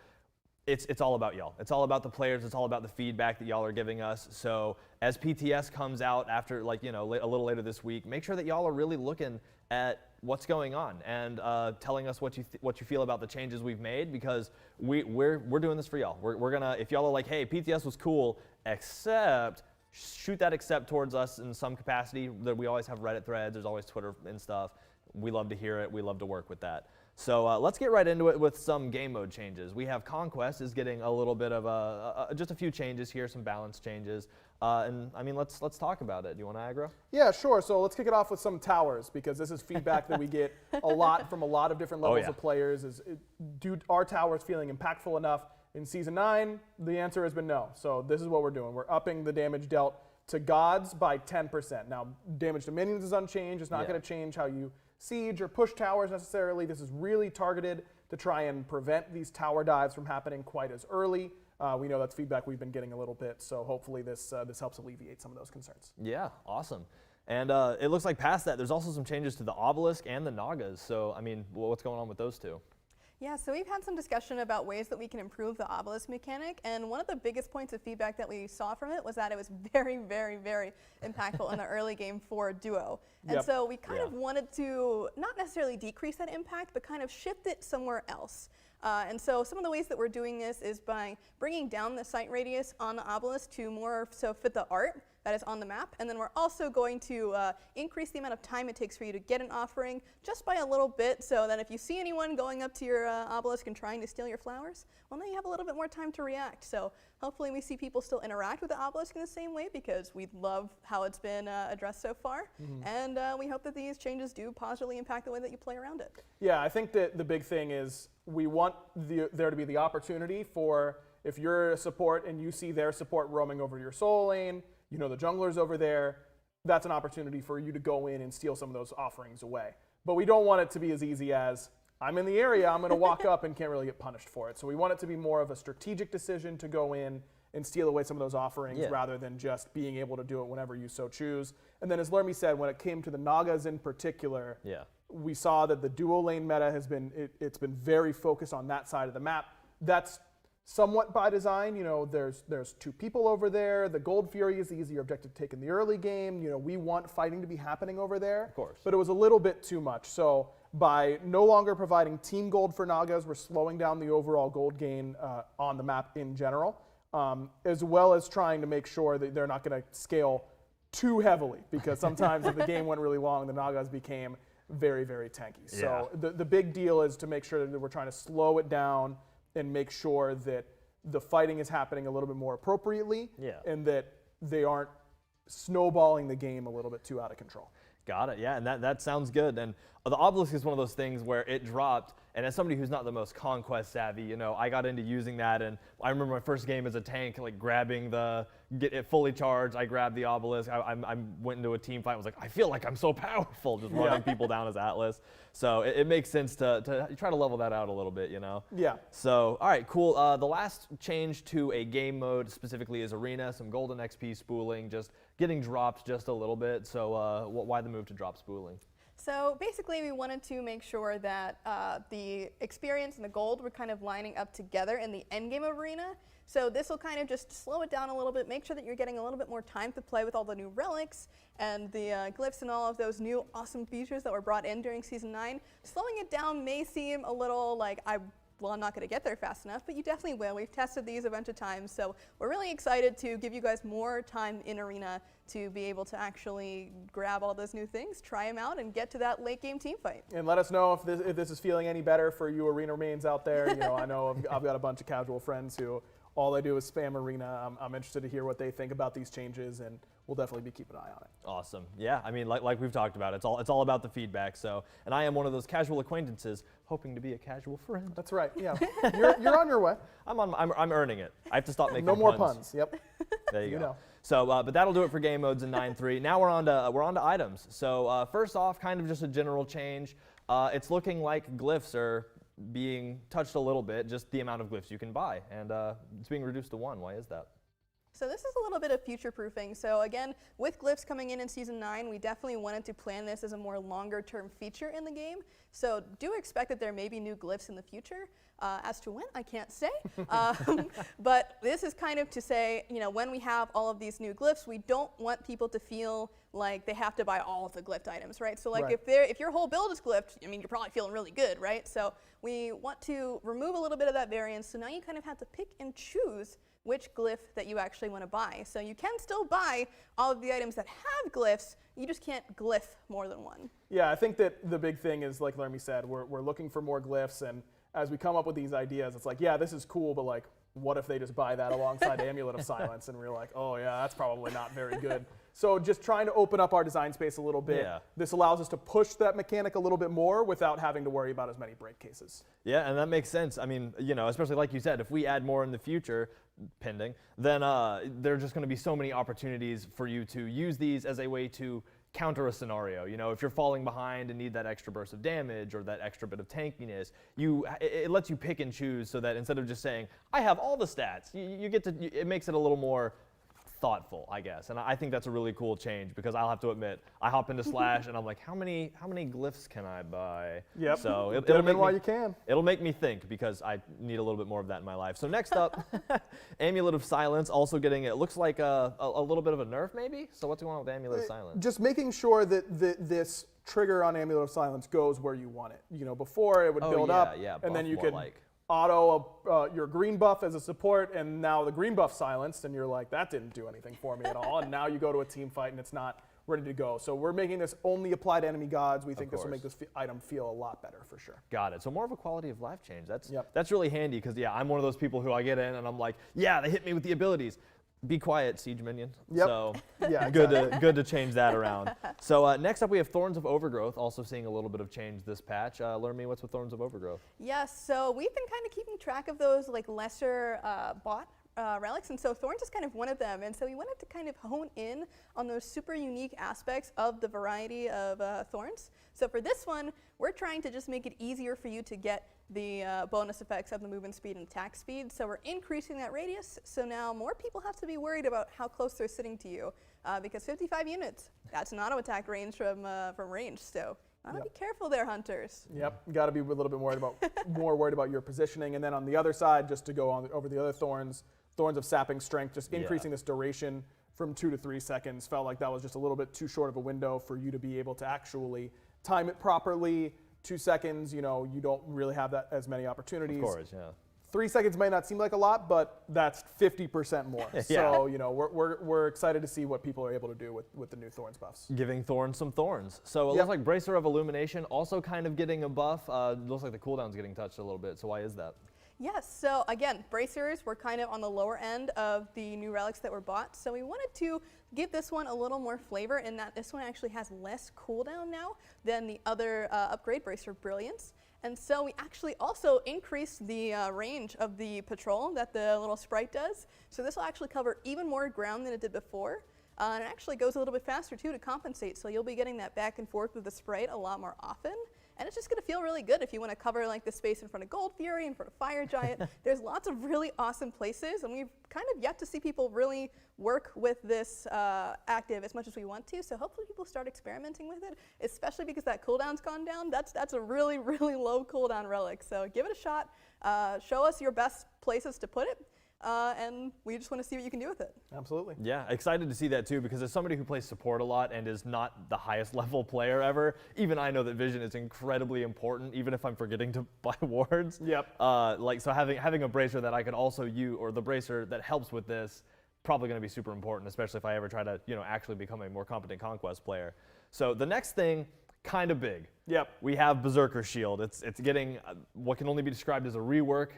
It's all about y'all. It's all about the players. It's all about the feedback that y'all are giving us. So as PTS comes out after, like, you know, a little later this week, make sure that y'all are really looking at what's going on and telling us what you feel about the changes we've made, because we're doing this for y'all. We're gonna, if y'all are like, hey, PTS was cool, except shoot that except towards us in some capacity. That we always have Reddit threads. There's always Twitter and stuff. We love to hear it. We love to work with that. So let's get right into it with some game mode changes. We have Conquest is getting a little bit of just a few changes here, some balance changes. And I mean, let's talk about it. Do you want to aggro? Yeah, sure. So let's kick it off with some towers, because this is feedback that we get a lot from a lot of different levels of players. Do our towers feeling impactful enough? In Season 9, the answer has been no. So this is what we're doing. We're upping the damage dealt to gods by 10%. Now, damage to minions is unchanged. It's not going to change how you siege or push towers necessarily. This is really targeted to try and prevent these tower dives from happening quite as early. We know that's feedback we've been getting a little bit, so hopefully this helps alleviate some of those concerns. Yeah, awesome. And it looks like past that, there's also some changes to the obelisk and the nagas. So, I mean, what's going on with those two? Yeah, so we've had some discussion about ways that we can improve the obelisk mechanic, and one of the biggest points of feedback that we saw from it was that it was very, very, very impactful in the early game for duo. And so we kind of wanted to not necessarily decrease that impact, but kind of shift it somewhere else. And so some of the ways that we're doing this is by bringing down the sight radius on the obelisk to more so fit the art that is on the map. And then we're also going to increase the amount of time it takes for you to get an offering just by a little bit, so that if you see anyone going up to your obelisk and trying to steal your flowers, well, now you have a little bit more time to react. So hopefully we see people still interact with the obelisk in the same way, because we love how it's been addressed so far. And we hope that these changes do positively impact the way that you play around it. Yeah, I think that the big thing is we want there to be the opportunity for, if you're a support and you see their support roaming over your soul lane, you know the jungler's over there, that's an opportunity for you to go in and steal some of those offerings away. But we don't want it to be as easy as, I'm in the area, I'm going to walk up and can't really get punished for it. So we want it to be more of a strategic decision to go in and steal away some of those offerings rather than just being able to do it whenever you so choose. And then as Lermy said, when it came to the Nagas in particular, we saw that the dual lane meta has been, it's been very focused on that side of the map. That's somewhat by design. You know, there's 2 people over there. The Gold Fury is the easier objective to take in the early game. You know, we want fighting to be happening over there. Of course. But it was a little bit too much. So by no longer providing team gold for Nagas, we're slowing down the overall gold gain on the map in general, as well as trying to make sure that they're not going to scale too heavily, because sometimes if the game went really long, the Nagas became very, very tanky. So the big deal is to make sure that we're trying to slow it down and make sure that the fighting is happening a little bit more appropriately, and that they aren't snowballing the game a little bit too out of control. Got it, yeah, and that sounds good. And the obelisk is one of those things where it dropped, and as somebody who's not the most conquest savvy, you know, I got into using that, and I remember my first game as a tank, like grabbing get it fully charged, I grabbed the obelisk, I went into a team fight, I was like, I feel like I'm so powerful, just running people down as Atlas. So it makes sense to try to level that out a little bit, you know? Yeah. So, all right, cool. The last change to a game mode specifically is Arena, some golden XP spooling, just getting dropped just a little bit. So why the move to drop spooling? So basically we wanted to make sure that the experience and the gold were kind of lining up together in the end game of Arena. So this will kind of just slow it down a little bit, make sure that you're getting a little bit more time to play with all the new relics and the glyphs and all of those new awesome features that were brought in during Season 9. Slowing it down may seem a little like, well, I'm not going to get there fast enough, but you definitely will. We've tested these a bunch of times, so we're really excited to give you guys more time in Arena to be able to actually grab all those new things, try them out, and get to that late game team fight. And let us know if this is feeling any better for you Arena mains out there. You know, I know I've got a bunch of casual friends who all they do is spam Arena. I'm interested to hear what they think about these changes, and we'll definitely be keeping an eye on it. Awesome. Yeah, I mean, like we've talked about, it's all about the feedback. So, and I am one of those casual acquaintances hoping to be a casual friend. That's right. Yeah, you're on your way. I'm earning it. I have to stop making no more puns. Yep. There you go. So, but that'll do it for game modes in 9.3. Now we're on to items. So first off, kind of just a general change. It's looking like glyphs are being touched a little bit, just the amount of glyphs you can buy, and it's being reduced to 1. Why is that? So this is a little bit of future-proofing. So again, with glyphs coming in Season 9, we definitely wanted to plan this as a more longer-term feature in the game. So do expect that there may be new glyphs in the future. As to when, I can't say. But this is kind of to say, you know, when we have all of these new glyphs, we don't want people to feel like they have to buy all of the glyphed items, right? So like if your whole build is glyphed, I mean, you're probably feeling really good, right? So we want to remove a little bit of that variance. So now you kind of have to pick and choose which glyph that you actually want to buy. So you can still buy all of the items that have glyphs, you just can't glyph more than one. Yeah, I think that the big thing is, like Lermy said, we're looking for more glyphs, and as we come up with these ideas, it's like, yeah, this is cool, but like, what if they just buy that alongside Amulet of Silence? And we're like, oh yeah, that's probably not very good. So just trying to open up our design space a little bit. Yeah. This allows us to push that mechanic a little bit more without having to worry about as many break cases. Yeah, and that makes sense. I mean, you know, especially like you said, if we add more in the future, pending, then there are just going to be so many opportunities for you to use these as a way to counter a scenario. You know, if you're falling behind and need that extra burst of damage or that extra bit of tankiness, it lets you pick and choose, so that instead of just saying, I have all the stats, you get to, it makes it a little more thoughtful, I guess. And I think that's a really cool change, because I'll have to admit, I hop into Slash and I'm like, how many glyphs can I buy? Yep. So it'll make while you can. It'll make me think, because I need a little bit more of that in my life. So next up, Amulet of Silence, also getting, it looks like a little bit of a nerf maybe. So what's going on with Amulet of Silence? Just making sure that this trigger on Amulet of Silence goes where you want it. You know, before it would build up, and then you could auto your green buff as a support, and now the green buff silenced, and you're like, that didn't do anything for me at all. And now you go to a team fight and it's not ready to go. So we're making this only apply to enemy gods. We think this will make this item feel a lot better for sure. Got it. So more of a quality of life change. That's really handy, because yeah, I'm one of those people who I get in and I'm like, yeah, they hit me with the abilities. Be quiet, siege minion. Yep. So yeah, good to change that around. So next up we have Thorns of Overgrowth, also seeing a little bit of change this patch. Learn me, what's with Thorns of Overgrowth? Yes, so we've been kind of keeping track of those like lesser bot relics, and so Thorns is kind of one of them. And so we wanted to kind of hone in on those super unique aspects of the variety of Thorns. So for this one, we're trying to just make it easier for you to get the bonus effects of the movement speed and attack speed. So we're increasing that radius, so now more people have to be worried about how close they're sitting to you, because 55 units, that's an auto attack range from range, so gotta be careful there, hunters. Yep, got to be a little bit worried about more worried about your positioning. And then on the other side, just to go on over the other Thorns of Sapping Strength, just increasing this duration from 2 to 3 seconds. Felt like that was just a little bit too short of a window for you to be able to actually time it properly. 2 seconds, you know, you don't really have that as many opportunities. Of course, yeah. 3 seconds might not seem like a lot, but that's 50% more. So, you know, we're excited to see what people are able to do with the new Thorns buffs. Giving Thorns some thorns. So it looks like Bracer of Illumination also kind of getting a buff. Looks like the cooldown's getting touched a little bit, so why is that? Yes, so again, bracers were kind of on the lower end of the new relics that were bought, so we wanted to give this one a little more flavor in that this one actually has less cooldown now than the other upgrade, Bracer Brilliance. And so we actually also increased the range of the patrol that the little sprite does. So this will actually cover even more ground than it did before. And it actually goes a little bit faster too to compensate, so you'll be getting that back and forth with the sprite a lot more often. And it's just going to feel really good if you want to cover like the space in front of Gold Fury, in front of Fire Giant. There's lots of really awesome places, and we've kind of yet to see people really work with this active as much as we want to. So hopefully people start experimenting with it, especially because that cooldown's gone down. That's a really, really low cooldown relic. So give it a shot. Show us your best places to put it. And we just want to see what you can do with it. Absolutely. Yeah, excited to see that too, because as somebody who plays support a lot and is not the highest level player ever, even I know that vision is incredibly important, even if I'm forgetting to buy wards. Yep. So having a bracer that I could also use, or the bracer that helps with this, probably going to be super important, especially if I ever try to, you know, actually become a more competent Conquest player. So the next thing, kind of big. Yep. We have Berserker Shield. It's getting what can only be described as a rework,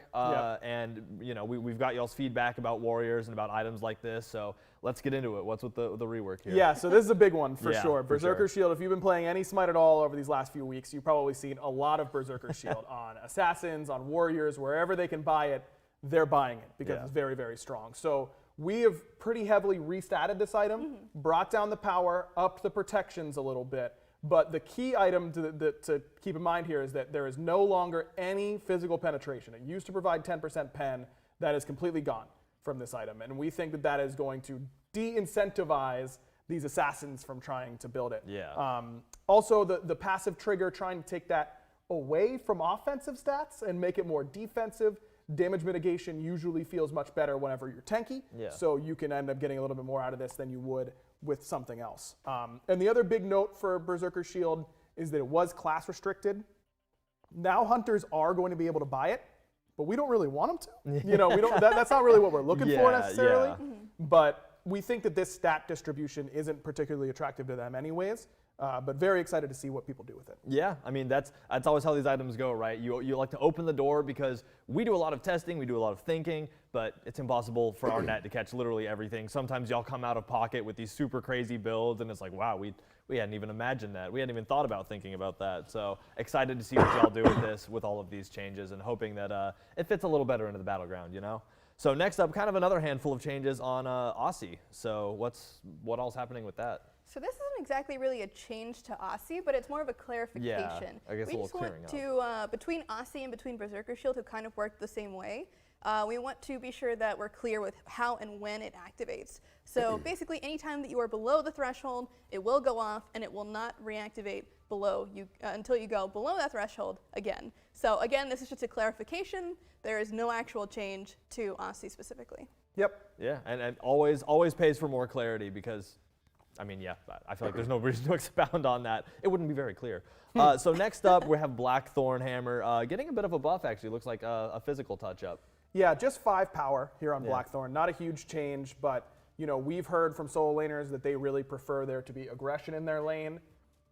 and you know we've got y'all's feedback about warriors and about items like this. So let's get into it. What's with the rework here? Yeah. So this is a big one for Yeah, sure. for Berserker sure. Shield. If you've been playing any Smite at all over these last few weeks, you've probably seen a lot of Berserker Shield on assassins, on warriors, wherever they can buy it, they're buying it because it's very, very strong. So we have pretty heavily restatted this item, brought down the power, upped the protections a little bit. But the key item to keep in mind here is that there is no longer any physical penetration. It used to provide 10% pen. That is completely gone from this item. And we think that that is going to de-incentivize these assassins from trying to build it. Yeah. Also, the passive trigger, trying to take that away from offensive stats and make it more defensive. Damage mitigation usually feels much better whenever you're tanky. Yeah. So you can end up getting a little bit more out of this than you would with something else. And the other big note for Berserker Shield is that it was class restricted. Now hunters are going to be able to buy it, but we don't really want them to. You know, we don't. That's not really what we're looking for necessarily. But we think that this stat distribution isn't particularly attractive to them anyways. But very excited to see what people do with it. Yeah, I mean that's always how these items go, right? You like to open the door because we do a lot of testing, we do a lot of thinking, but it's impossible for our net to catch literally everything. Sometimes y'all come out of pocket with these super crazy builds, and it's like, wow, we hadn't even imagined that. We hadn't even thought about thinking about that. So excited to see what y'all do with this, with all of these changes, and hoping that it fits a little better into the battleground, you know? So next up, kind of another handful of changes on Aussie. So what all's happening with that? So this isn't exactly really a change to Aussie, but it's more of a clarification. Yeah, I guess we a little just want clearing to, between Aussie and between Berserker Shield, who kind of work the same way, we want to be sure that we're clear with how and when it activates. So basically, anytime that you are below the threshold, it will go off, and it will not reactivate below you until you go below that threshold again. So again, this is just a clarification. There is no actual change to Aussie specifically. Yep. Yeah, and always pays for more clarity because, I mean, yeah, I feel like there's no reason to expound on that. It wouldn't be very clear. So next up, we have Black Thornhammer getting a bit of a buff, actually. Looks like a physical touch-up. Yeah, just 5 power here on Blackthorn. Not a huge change, but you know, we've heard from solo laners that they really prefer there to be aggression in their lane.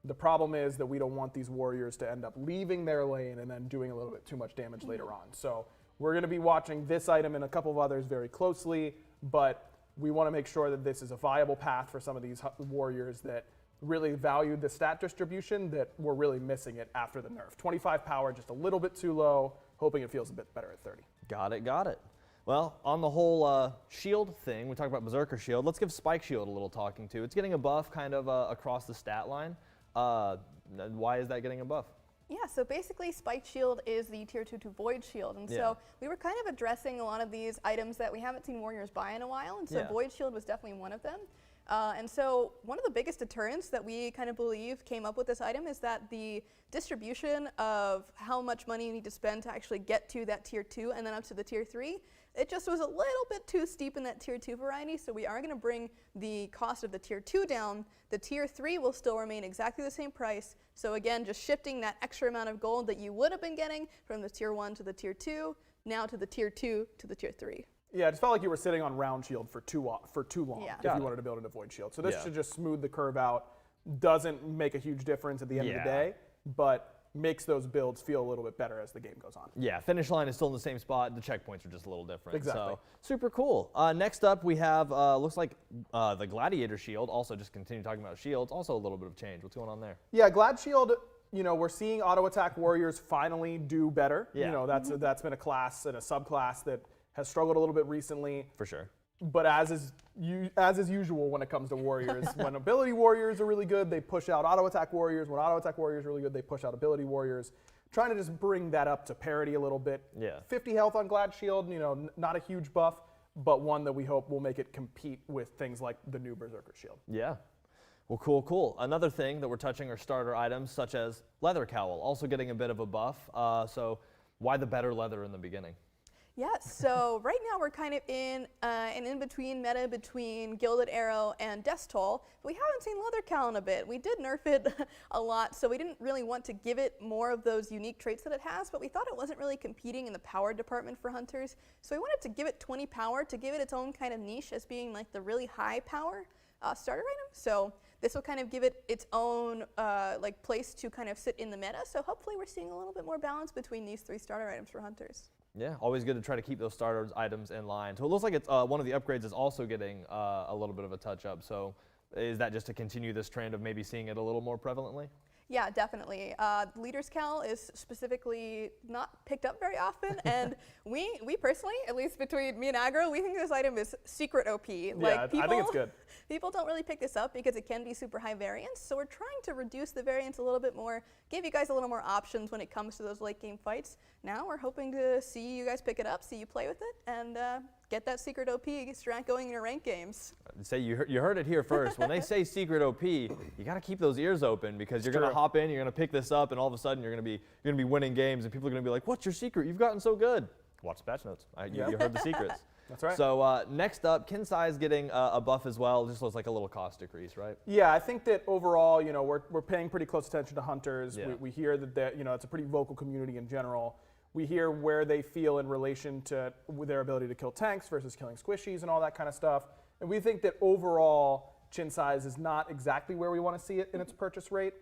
The problem is that we don't want these warriors to end up leaving their lane and then doing a little bit too much damage later on. So we're going to be watching this item and a couple of others very closely, but we want to make sure that this is a viable path for some of these warriors that really valued the stat distribution that were really missing it after the nerf. 25 power, just a little bit too low, hoping it feels a bit better at 30. Got it. Well, on the whole shield thing, we talked about Berserker Shield. Let's give Spike Shield a little talking to. It's getting a buff kind of across the stat line. Why is that getting a buff? Yeah, so basically Spike Shield is the tier 2 to Void Shield, and so we were kind of addressing a lot of these items that we haven't seen Warriors buy in a while, and so Void Shield was definitely one of them. And so one of the biggest deterrents that we kind of believe came up with this item is that the distribution of how much money you need to spend to actually get to that tier 2 and then up to the tier 3, it just was a little bit too steep in that tier 2 variety, so we are going to bring the cost of the tier 2 down. The tier 3 will still remain exactly the same price, so again, just shifting that extra amount of gold that you would have been getting from the tier 1 to the tier 2, now to the tier 2 to the tier 3. Yeah, it just felt like you were sitting on round shield for too long Yeah. if you wanted to build into void shield. So this should just smooth the curve out. Doesn't make a huge difference at the end of the day, but makes those builds feel a little bit better as the game goes on. Yeah, finish line is still in the same spot. The checkpoints are just a little different. Exactly. So super cool. Next up, we have looks like the Gladiator Shield. Also, just continue talking about shields. Also, a little bit of change. What's going on there? Yeah, Glad Shield. You know, we're seeing auto attack warriors finally do better. Yeah. You know, that's been a class and a subclass that has struggled a little bit recently. For sure. But as is usual when it comes to warriors, when ability warriors are really good, they push out auto attack warriors. When auto attack warriors are really good, they push out ability warriors. Trying to just bring that up to parity a little bit. Yeah. 50 health on Glad Shield, you know, not a huge buff, but one that we hope will make it compete with things like the new Berserker Shield. Yeah. Well, cool, cool. Another thing that we're touching are starter items such as Leather Cowl, also getting a bit of a buff. So why the better leather in the beginning? Yeah, so right now we're kind of in an in-between meta between Gilded Arrow and Death Toll. We haven't seen Leather Cowl in a bit. We did nerf it a lot, so we didn't really want to give it more of those unique traits that it has, but we thought it wasn't really competing in the power department for hunters. So we wanted to give it 20 power to give it its own kind of niche as being like the really high power starter item. So this will kind of give it its own like place to kind of sit in the meta. So hopefully we're seeing a little bit more balance between these 3 starter items for hunters. Yeah, always good to try to keep those starter items in line. So it looks like it's one of the upgrades is also getting a little bit of a touch up. So is that just to continue this trend of maybe seeing it a little more prevalently? Yeah, definitely. Leader's Cowl is specifically not picked up very often, and we personally, at least between me and Aggro, we think this item is secret OP. Yeah, Like I think it's good. People don't really pick this up because it can be super high variance, so we're trying to reduce the variance a little bit more, give you guys a little more options when it comes to those late game fights. Now we're hoping to see you guys pick it up, see you play with it, and get that secret OP strat going in your ranked games. Say you heard it here first. When they say secret OP, you got to keep those ears open because you're going to hop in, you're going to pick this up, and all of a sudden you're going to be winning games, and people are going to be like, "What's your secret? You've gotten so good." Watch the patch notes. You heard the secrets. That's right. So next up, Kinsai is getting a buff as well. Just looks like a little cost decrease, right? Yeah, I think that overall, you know, we're paying pretty close attention to hunters. Yeah. We hear that you know, it's a pretty vocal community in general. We hear where they feel in relation to their ability to kill tanks versus killing squishies and all that kind of stuff. And we think that overall, chin size is not exactly where we want to see it in its purchase rate.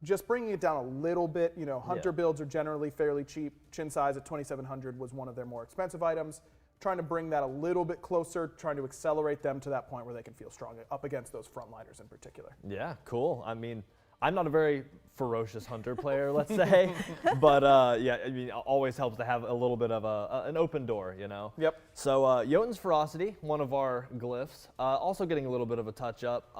Just bringing it down a little bit, you know, hunter builds are generally fairly cheap. Chin size at 2,700 was one of their more expensive items. Trying to bring that a little bit closer, trying to accelerate them to that point where they can feel strong up against those frontliners in particular. Yeah, cool. I mean, I'm not a very ferocious hunter player, let's say, but yeah, I mean, it always helps to have a little bit of an open door, you know? Yep. So Jotun's Ferocity, one of our glyphs, also getting a little bit of a touch up.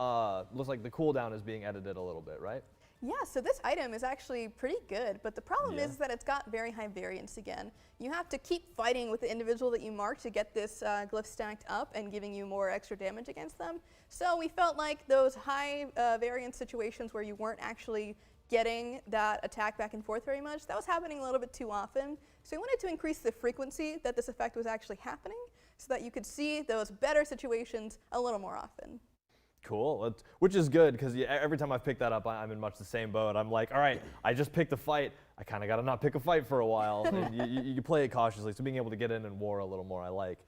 Looks like the cooldown is being edited a little bit, right? Yeah, so this item is actually pretty good, but the problem is that it's got very high variance again. You have to keep fighting with the individual that you mark to get this glyph stacked up and giving you more extra damage against them. So we felt like those high variance situations where you weren't actually getting that attack back and forth very much, that was happening a little bit too often. So we wanted to increase the frequency that this effect was actually happening so that you could see those better situations a little more often. Cool, which is good because every time I've picked that up, I'm in much the same boat. I'm like, all right, I just picked a fight. I kind of got to not pick a fight for a while. And you play it cautiously, so being able to get in and war a little more, I like.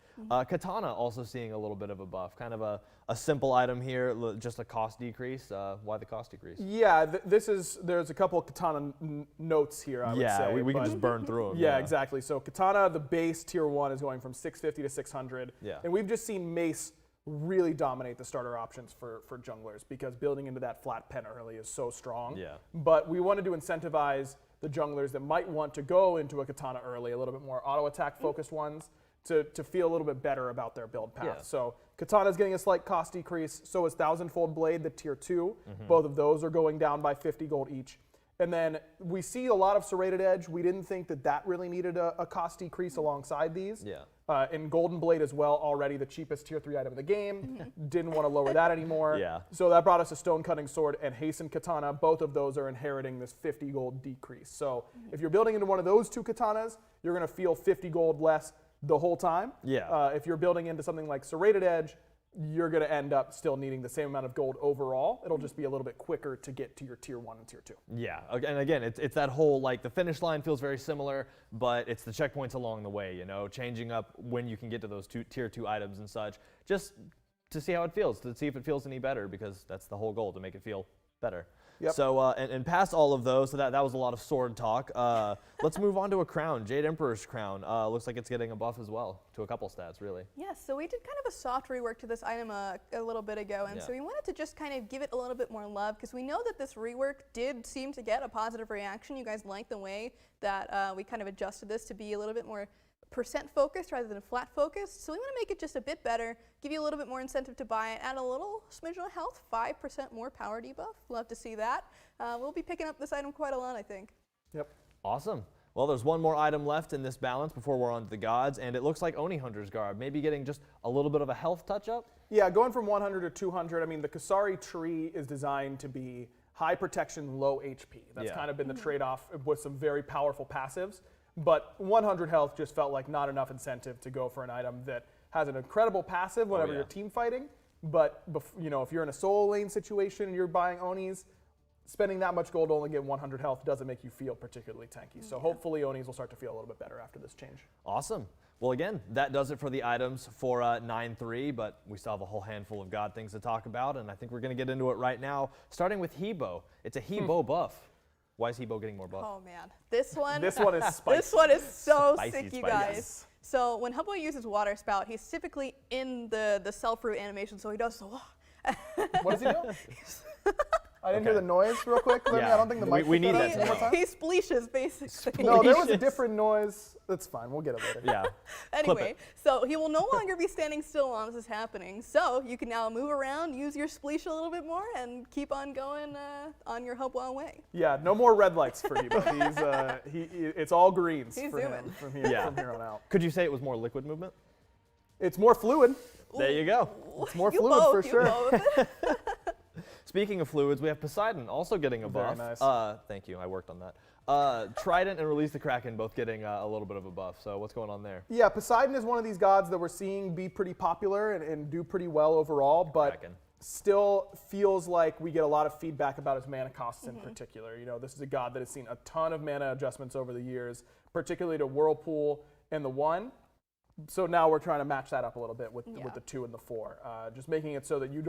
Katana also seeing a little bit of a buff, kind of a simple item here, just a cost decrease. Why the cost decrease? Yeah, there's a couple of Katana notes here, I would say. Yeah, we can just burn through them. Yeah, exactly. So Katana, the base tier 1 is going from 650 to 600. Yeah. And we've just seen Mace really dominate the starter options for junglers because building into that flat pen early is so strong. Yeah. But we wanted to incentivize the junglers that might want to go into a Katana early, a little bit more auto attack focused ones, to feel a little bit better about their build path. Yeah. So Katana's getting a slight cost decrease, so is Thousandfold Blade, the tier 2. Both of those are going down by 50 gold each. And then we see a lot of Serrated Edge. We didn't think that really needed a cost decrease alongside these. Yeah. And Golden Blade as well, already the cheapest tier 3 item in the game. Didn't want to lower that anymore. Yeah. So that brought us a Stone Cutting Sword and Hasten Katana. Both of those are inheriting this 50 gold decrease. So if you're building into one of those two katanas, you're going to feel 50 gold less the whole time. Yeah. If you're building into something like Serrated Edge, you're going to end up still needing the same amount of gold overall. It'll just be a little bit quicker to get to your tier 1 and tier 2. Yeah, and again, it's that whole, like, the finish line feels very similar, but it's the checkpoints along the way, you know, changing up when you can get to those tier 2 items and such, just to see how it feels, to see if it feels any better, because that's the whole goal, to make it feel better. Yep. So, and past all of those, so that was a lot of sword talk. Let's move on to a crown. Jade Emperor's crown. Looks like it's getting a buff as well, to a couple stats, really. Yes, so we did kind of a soft rework to this item a little bit ago, and so we wanted to just kind of give it a little bit more love, because we know that this rework did seem to get a positive reaction. You guys liked the way that we kind of adjusted this to be a little bit more percent focused rather than flat focused. So we want to make it just a bit better, give you a little bit more incentive to buy it, add a little smidgen of health, 5% more power debuff. Love to see that. We'll be picking up this item quite a lot, I think. Yep. Awesome. Well, there's one more item left in this balance before we're on to the gods, and it looks like Oni Hunter's Garb, maybe getting just a little bit of a health touch-up? Yeah, going from 100 to 200, I mean, the Kasari tree is designed to be high protection, low HP. That's kind of been the trade-off with some very powerful passives. But 100 health just felt like not enough incentive to go for an item that has an incredible passive whenever you're team fighting. But you know, if you're in a solo lane situation and you're buying Onis, spending that much gold to only get 100 health doesn't make you feel particularly tanky. So hopefully Onis will start to feel a little bit better after this change. Awesome. Well, again, that does it for the items for 9.3, but we still have a whole handful of god things to talk about, and I think we're going to get into it right now, starting with Hebo. It's a Hebo buff. Why is Hebo getting more buff? Oh man, this one is spicy. This one is so Spicy, sick, you spicy. guys. Yes. So when Hebo uses Water Spout, he's typically in the self-root animation, so he does so. What does he do? I didn't hear the noise real quick. I don't think the mic we picked need that that up. to know. He spleeshes, basically. No, there was a different noise. That's fine. We'll get it later. Yeah. Anyway, so he will no longer be standing still while this is happening. So you can now move around, use your spleesh a little bit more, and keep on going on your Hopewell way. Yeah, no more red lights for Hebo. It's all greens He's for him zooming. from here on out. Could you say it was more liquid movement? It's more fluid. There you go. It's more You fluid both, for you sure. both. Speaking of fluids, we have Poseidon also getting a Very buff. nice. Thank you, I worked on that. Trident and Release the Kraken both getting a little bit of a buff, so what's going on there? Yeah, Poseidon is one of these gods that we're seeing be pretty popular and do pretty well overall, but Kraken. still feels like we get a lot of feedback about his mana costs in particular. You know, this is a god that has seen a ton of mana adjustments over the years, particularly to Whirlpool and the 1. So now we're trying to match that up a little bit with the 2 and the 4, just making it so that you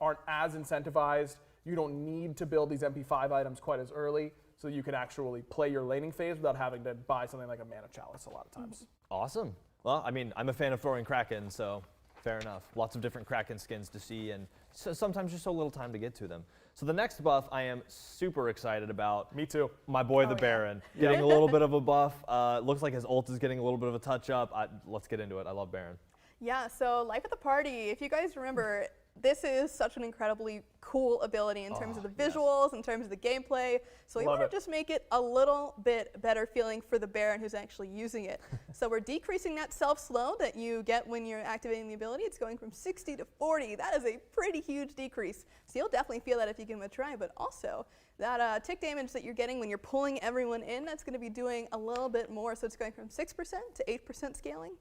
aren't as incentivized. You don't need to build these MP5 items quite as early, so you can actually play your laning phase without having to buy something like a Mana Chalice a lot of times. Awesome. Well, I mean, I'm a fan of throwing Kraken, so fair enough. Lots of different Kraken skins to see, and so sometimes just so little time to get to them. So the next buff I am super excited about. Me too. My boy, the Baron, getting a little bit of a buff. Looks like his ult is getting a little bit of a touch up. Let's get into it. I love Baron. Yeah, so Life at the Party, if you guys remember, this is such an incredibly cool ability in terms of the visuals, in terms of the gameplay. So we want to just make it a little bit better feeling for the Baron who's actually using it. So we're decreasing that self-slow that you get when you're activating the ability. It's going from 60 to 40. That is a pretty huge decrease. So you'll definitely feel that if you give him a try, but also that tick damage that you're getting when you're pulling everyone in, that's going to be doing a little bit more. So it's going from 6% to 8% scaling.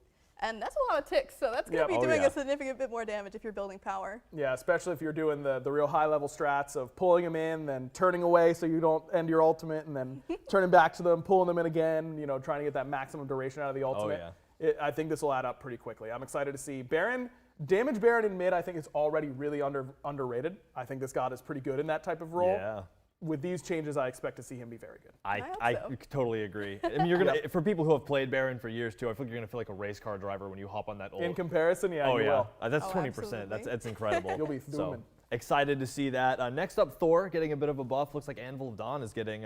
And that's a lot of ticks, so that's going to be doing a significant bit more damage if you're building power. Yeah, especially if you're doing the real high-level strats of pulling them in, then turning away so you don't end your ultimate, and then turning back to them, pulling them in again, you know, trying to get that maximum duration out of the ultimate. I think this will add up pretty quickly. I'm excited to see Baron. Damage Baron in mid, I think, is already really underrated. I think this god is pretty good in that type of role. Yeah. With these changes, I expect to see him be very good. I totally agree. I mean, you're gonna for people who have played Baron for years too. I feel like you're gonna feel like a race car driver when you hop on that ult. In comparison, yeah, you will. That's 20%. That's incredible. You'll be so zooming. excited to see that. Next up, Thor getting a bit of a buff. Looks like Anvil of Dawn is getting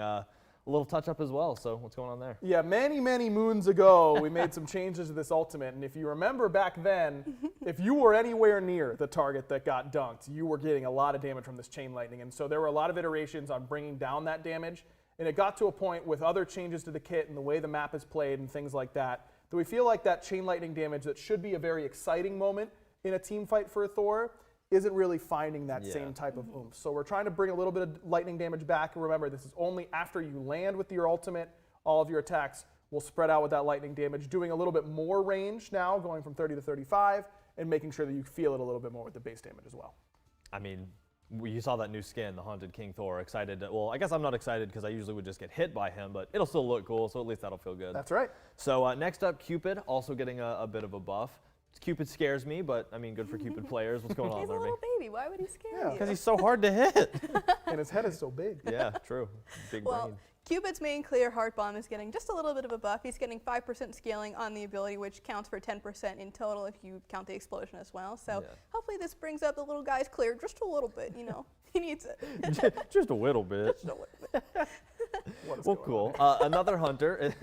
little touch up as well. So what's going on there? Yeah, many, many moons ago, we made some changes to this ultimate, and if you remember back then, if you were anywhere near the target that got dunked, you were getting a lot of damage from this chain lightning, and so there were a lot of iterations on bringing down that damage, and it got to a point with other changes to the kit and the way the map is played and things like that we feel like that chain lightning damage that should be a very exciting moment in a team fight for a Thor isn't really finding that same type of oomph. So we're trying to bring a little bit of lightning damage back. And remember, this is only after you land with your ultimate. All of your attacks will spread out with that lightning damage, doing a little bit more range now, going from 30 to 35, and making sure that you feel it a little bit more with the base damage as well. I mean, you saw that new skin, the Haunted King Thor. Excited well, I guess I'm not excited because I usually would just get hit by him, but it'll still look cool, so at least that'll feel good. That's right. So next up, Cupid, also getting a bit of a buff. Cupid scares me, but I mean, good for Cupid players. What's going on He's there, a little baby. Why would he scare you? Because he's so hard to hit. And his head is so big. Yeah, true. Big Well, brain. Cupid's main clear heart bomb is getting just a little bit of a buff. He's getting 5% scaling on the ability, which counts for 10% in total if you count the explosion as well. So hopefully this brings up the little guy's clear just a little bit, you know. He needs it. Just a little bit. Just a little bit. Well, cool. Another hunter.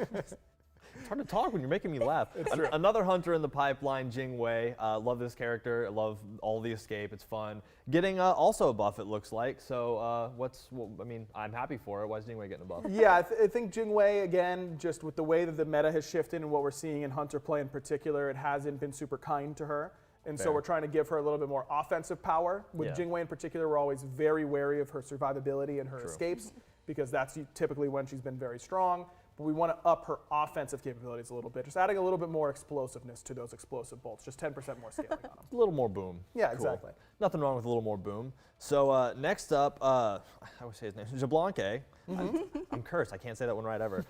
It's hard to talk when you're making me laugh. Another hunter in the pipeline, Jing Wei. Love this character. Love all the escape. It's fun. Getting also a buff, it looks like. So I mean, I'm happy for it. Why is Jing Wei getting a buff? Yeah, I think Jing Wei, again, just with the way that the meta has shifted and what we're seeing in hunter play in particular, it hasn't been super kind to her. And so we're trying to give her a little bit more offensive power. With Jing Wei in particular, we're always very wary of her survivability and her escapes, because that's typically when she's been very strong. But we want to up her offensive capabilities a little bit, just adding a little bit more explosiveness to those explosive bolts, just 10% more scaling on them. A little more boom. Yeah, Cool. exactly. Nothing wrong with a little more boom. So next up, I would say his name, Jablanque. I'm cursed. I can't say that one right ever.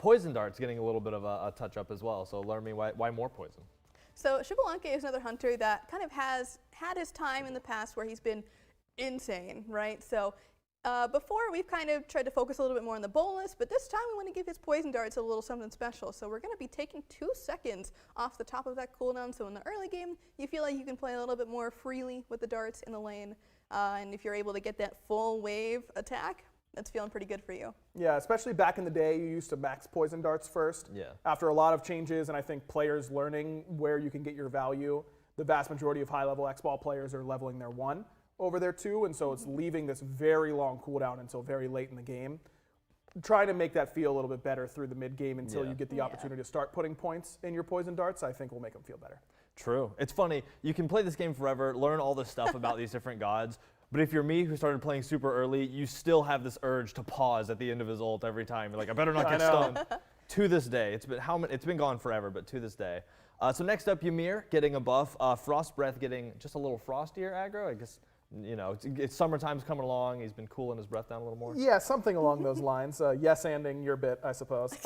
Poison Dart's getting a little bit of a touch up as well. So learn me why more poison. So Xbalanque is another hunter that kind of has had his time in the past where he's been insane, right? So before, we've kind of tried to focus a little bit more on the bolus, but this time we want to give his poison darts a little something special. So we're going to be taking 2 seconds off the top of that cooldown. So in the early game, you feel like you can play a little bit more freely with the darts in the lane. And if you're able to get that full wave attack, that's feeling pretty good for you. Yeah, especially back in the day, you used to max poison darts first. Yeah. After a lot of changes, and I think players learning where you can get your value, the vast majority of high-level X-Ball players are leveling their 1 over their 2, and so it's leaving this very long cooldown until very late in the game. Trying to make that feel a little bit better through the mid-game until you get the opportunity to start putting points in your poison darts, I think will make them feel better. True. It's funny. You can play this game forever, learn all this stuff about these different gods, but if you're me who started playing super early, you still have this urge to pause at the end of his ult every time. You're like, I better not get stunned. To this day. It's been gone forever, but to this day. So next up, Ymir getting a buff. Frost Breath getting just a little frostier aggro. I guess, you know, it's summertime's coming along. He's been cooling his breath down a little more. Yeah, something along those lines. Yes-anding your bit, I suppose.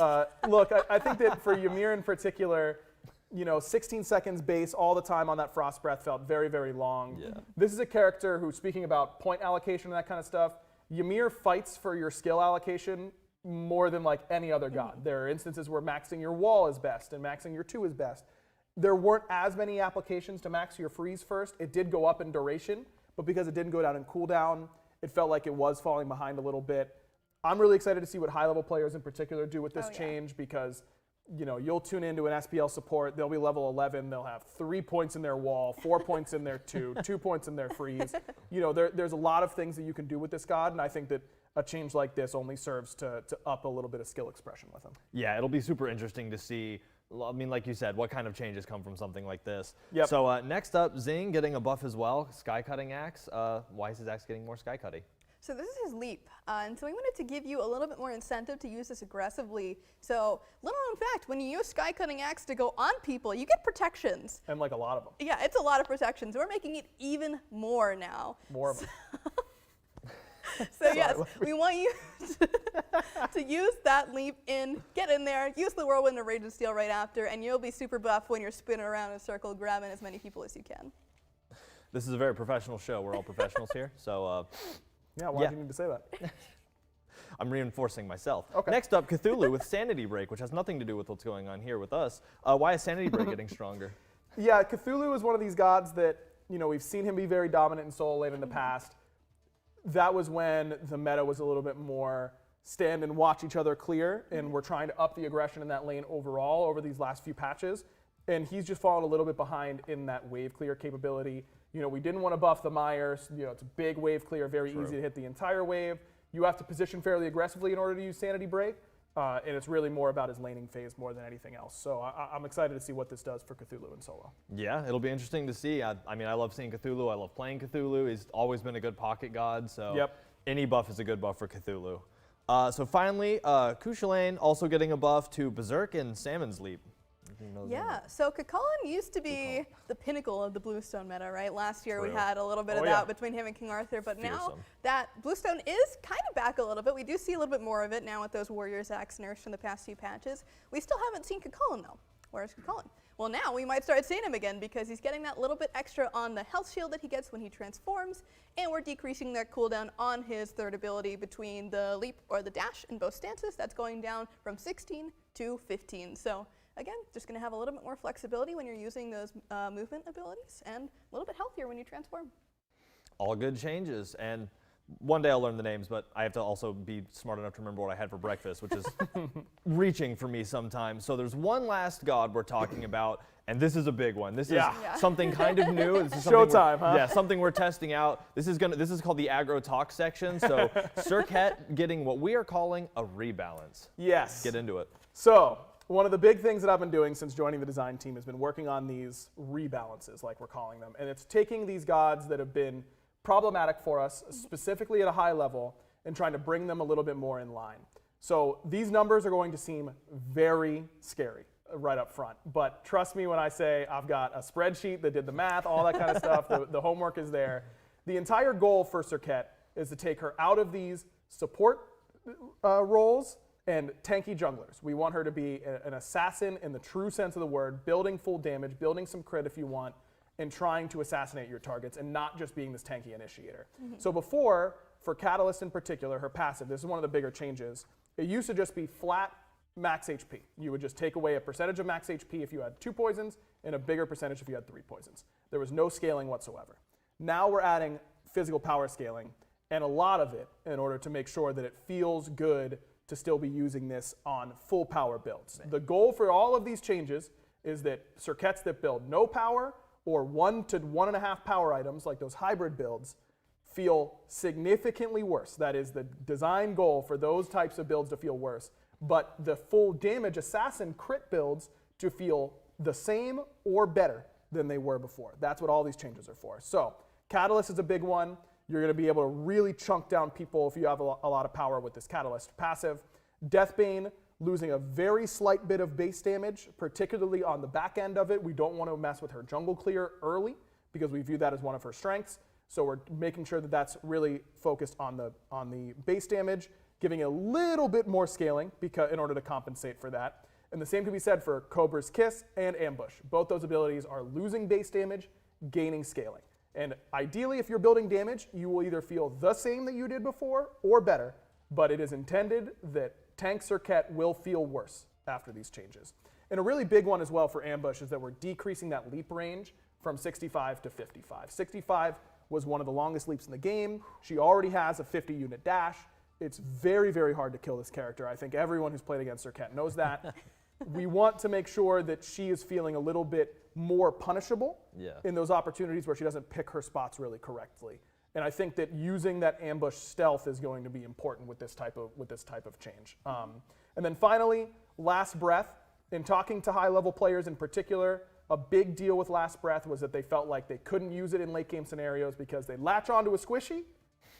Look, I think that for Ymir in particular, you know, 16 seconds base all the time on that Frost Breath felt very, very long. Yeah. This is a character who, speaking about point allocation and that kind of stuff, Ymir fights for your skill allocation more than like any other god. There are instances where maxing your wall is best and maxing your 2 is best. There weren't as many applications to max your freeze first. It did go up in duration, but because it didn't go down in cooldown, it felt like it was falling behind a little bit. I'm really excited to see what high-level players in particular do with this change, because you know, you'll tune into an SPL support, they'll be level 11, they'll have 3 points in their wall, 4 points in their 2, 2 points in their freeze. You know, there's a lot of things that you can do with this god, and I think that a change like this only serves to up a little bit of skill expression with him. Yeah, it'll be super interesting to see. I mean, like you said, what kind of changes come from something like this. Yep. So next up, Zing getting a buff as well. Sky Cutting Axe. Why is his axe getting more Sky Cutty? So this is his leap, and so we wanted to give you a little bit more incentive to use this aggressively. So little known fact, when you use Sky Cutting Axe to go on people, you get protections. And like a lot of them. Yeah, it's a lot of protections. We're making it even more now. More of them. So yes, we want you to use that leap in, get in there, use the Whirlwind or Rage of Steel right after, and you'll be super buff when you're spinning around in a circle, grabbing as many people as you can. This is a very professional show. We're all professionals here. So Yeah, why do you need to say that? I'm reinforcing myself. Okay. Next up, Cthulhu with Sanity Break, which has nothing to do with what's going on here with us. Why is Sanity Break getting stronger? Yeah, Cthulhu is one of these gods that, you know, we've seen him be very dominant in Soul Lane in the past. That was when the meta was a little bit more stand and watch each other clear, and we're trying to up the aggression in that lane overall over these last few patches. And he's just fallen a little bit behind in that wave clear capability. We didn't want to buff the Myers. It's a big wave clear, very easy to hit the entire wave. You have to position fairly aggressively in order to use Sanity Break, and it's really more about his laning phase more than anything else. So I'm excited to see what this does for Cthulhu in solo. Yeah, it'll be interesting to see. I mean, I love seeing Cthulhu. I love playing Cthulhu. He's always been a good pocket god, so any buff is a good buff for Cthulhu. So finally, Kushalane also getting a buff to Berserk and Salmon's Leap. Yeah, so Cuchulainn used to be the pinnacle of the Bluestone meta, right? Last year we had a little bit of that between him and King Arthur, but now that Bluestone is kind of back a little bit. We do see a little bit more of it now with those Warriors Axe nerfs from the past few patches. We still haven't seen Cuchulainn though. Where's Cuchulainn? Well, now we might start seeing him again because he's getting that little bit extra on the health shield that he gets when he transforms, and we're decreasing that cooldown on his third ability between the leap or the dash in both stances. That's going down from 16 to 15. So again, just going to have a little bit more flexibility when you're using those movement abilities, and a little bit healthier when you transform. All good changes, and one day I'll learn the names, but I have to also be smart enough to remember what I had for breakfast, which is reaching for me sometimes. So there's one last god we're talking about, and this is a big one. This is something kind of new. This is Showtime, huh? Yeah, something we're testing out. This is called the aggro talk section. So Serket getting what we are calling a rebalance. Yes. Get into it. So one of the big things that I've been doing since joining the design team has been working on these rebalances, like we're calling them. And it's taking these gods that have been problematic for us, specifically at a high level, and trying to bring them a little bit more in line. So these numbers are going to seem very scary right up front. But trust me when I say I've got a spreadsheet that did the math, all that kind of stuff. The homework is there. The entire goal for Serket is to take her out of these support roles and tanky junglers. We want her to be an assassin in the true sense of the word, building full damage, building some crit if you want, and trying to assassinate your targets and not just being this tanky initiator. So before, for Catalyst in particular, her passive, this is one of the bigger changes, it used to just be flat max HP. You would just take away a percentage of max HP if you had 2 poisons and a bigger percentage if you had 3 poisons. There was no scaling whatsoever. Now we're adding physical power scaling, and a lot of it in order to make sure that it feels good to still be using this on full power builds. The goal for all of these changes is that Serkets that build no power or 1 to 1.5 power items, like those hybrid builds, feel significantly worse. That is the design goal for those types of builds to feel worse. But the full damage assassin crit builds to feel the same or better than they were before. That's what all these changes are for. So Catalyst is a big one. You're going to be able to really chunk down people if you have a lot of power with this Catalyst passive. Deathbane, losing a very slight bit of base damage, particularly on the back end of it. We don't want to mess with her jungle clear early because we view that as one of her strengths. So we're making sure that that's really focused on the base damage, giving a little bit more scaling in order to compensate for that. And the same can be said for Cobra's Kiss and Ambush. Both those abilities are losing base damage, gaining scaling. And ideally, if you're building damage, you will either feel the same that you did before or better, but it is intended that Tank Serket will feel worse after these changes. And a really big one as well for Ambush is that we're decreasing that leap range from 65 to 55. 65 was one of the longest leaps in the game. She already has a 50 unit dash. It's very, very hard to kill this character. I think everyone who's played against Serket knows that. We want to make sure that she is feeling a little bit more punishable in those opportunities where she doesn't pick her spots really correctly. And I think that using that ambush stealth is going to be important with this type of change. And then finally, Last Breath. In talking to high-level players in particular, a big deal with Last Breath was that they felt like they couldn't use it in late-game scenarios because they'd latch onto a squishy,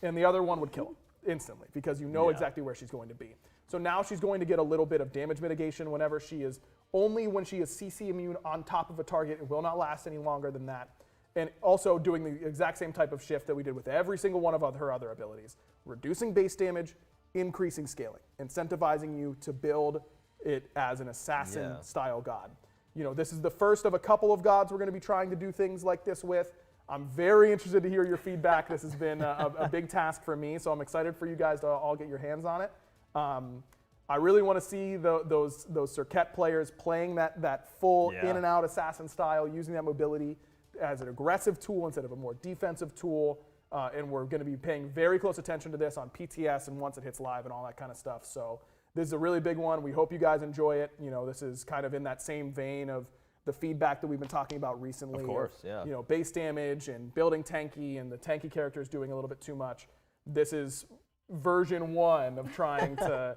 and the other one would kill them instantly because you know exactly where she's going to be. So now she's going to get a little bit of damage mitigation whenever she is, only when she is CC immune on top of a target. It will not last any longer than that. And also doing the exact same type of shift that we did with every single one of her other abilities. Reducing base damage, increasing scaling, incentivizing you to build it as an assassin-style god. You know, this is the first of a couple of gods we're going to be trying to do things like this with. I'm very interested to hear your feedback. This has been a big task for me, so I'm excited for you guys to all get your hands on it. I really want to see those Serket players playing that full in and out assassin style, using that mobility as an aggressive tool instead of a more defensive tool. and we're going to be paying very close attention to this on PTS and once it hits live and all that kind of stuff. So this is a really big one. We hope you guys enjoy it. You know, this is kind of in that same vein of the feedback that we've been talking about recently. Of course, yeah. You know, base damage and building tanky and the tanky characters doing a little bit too much. This is version 1 of trying to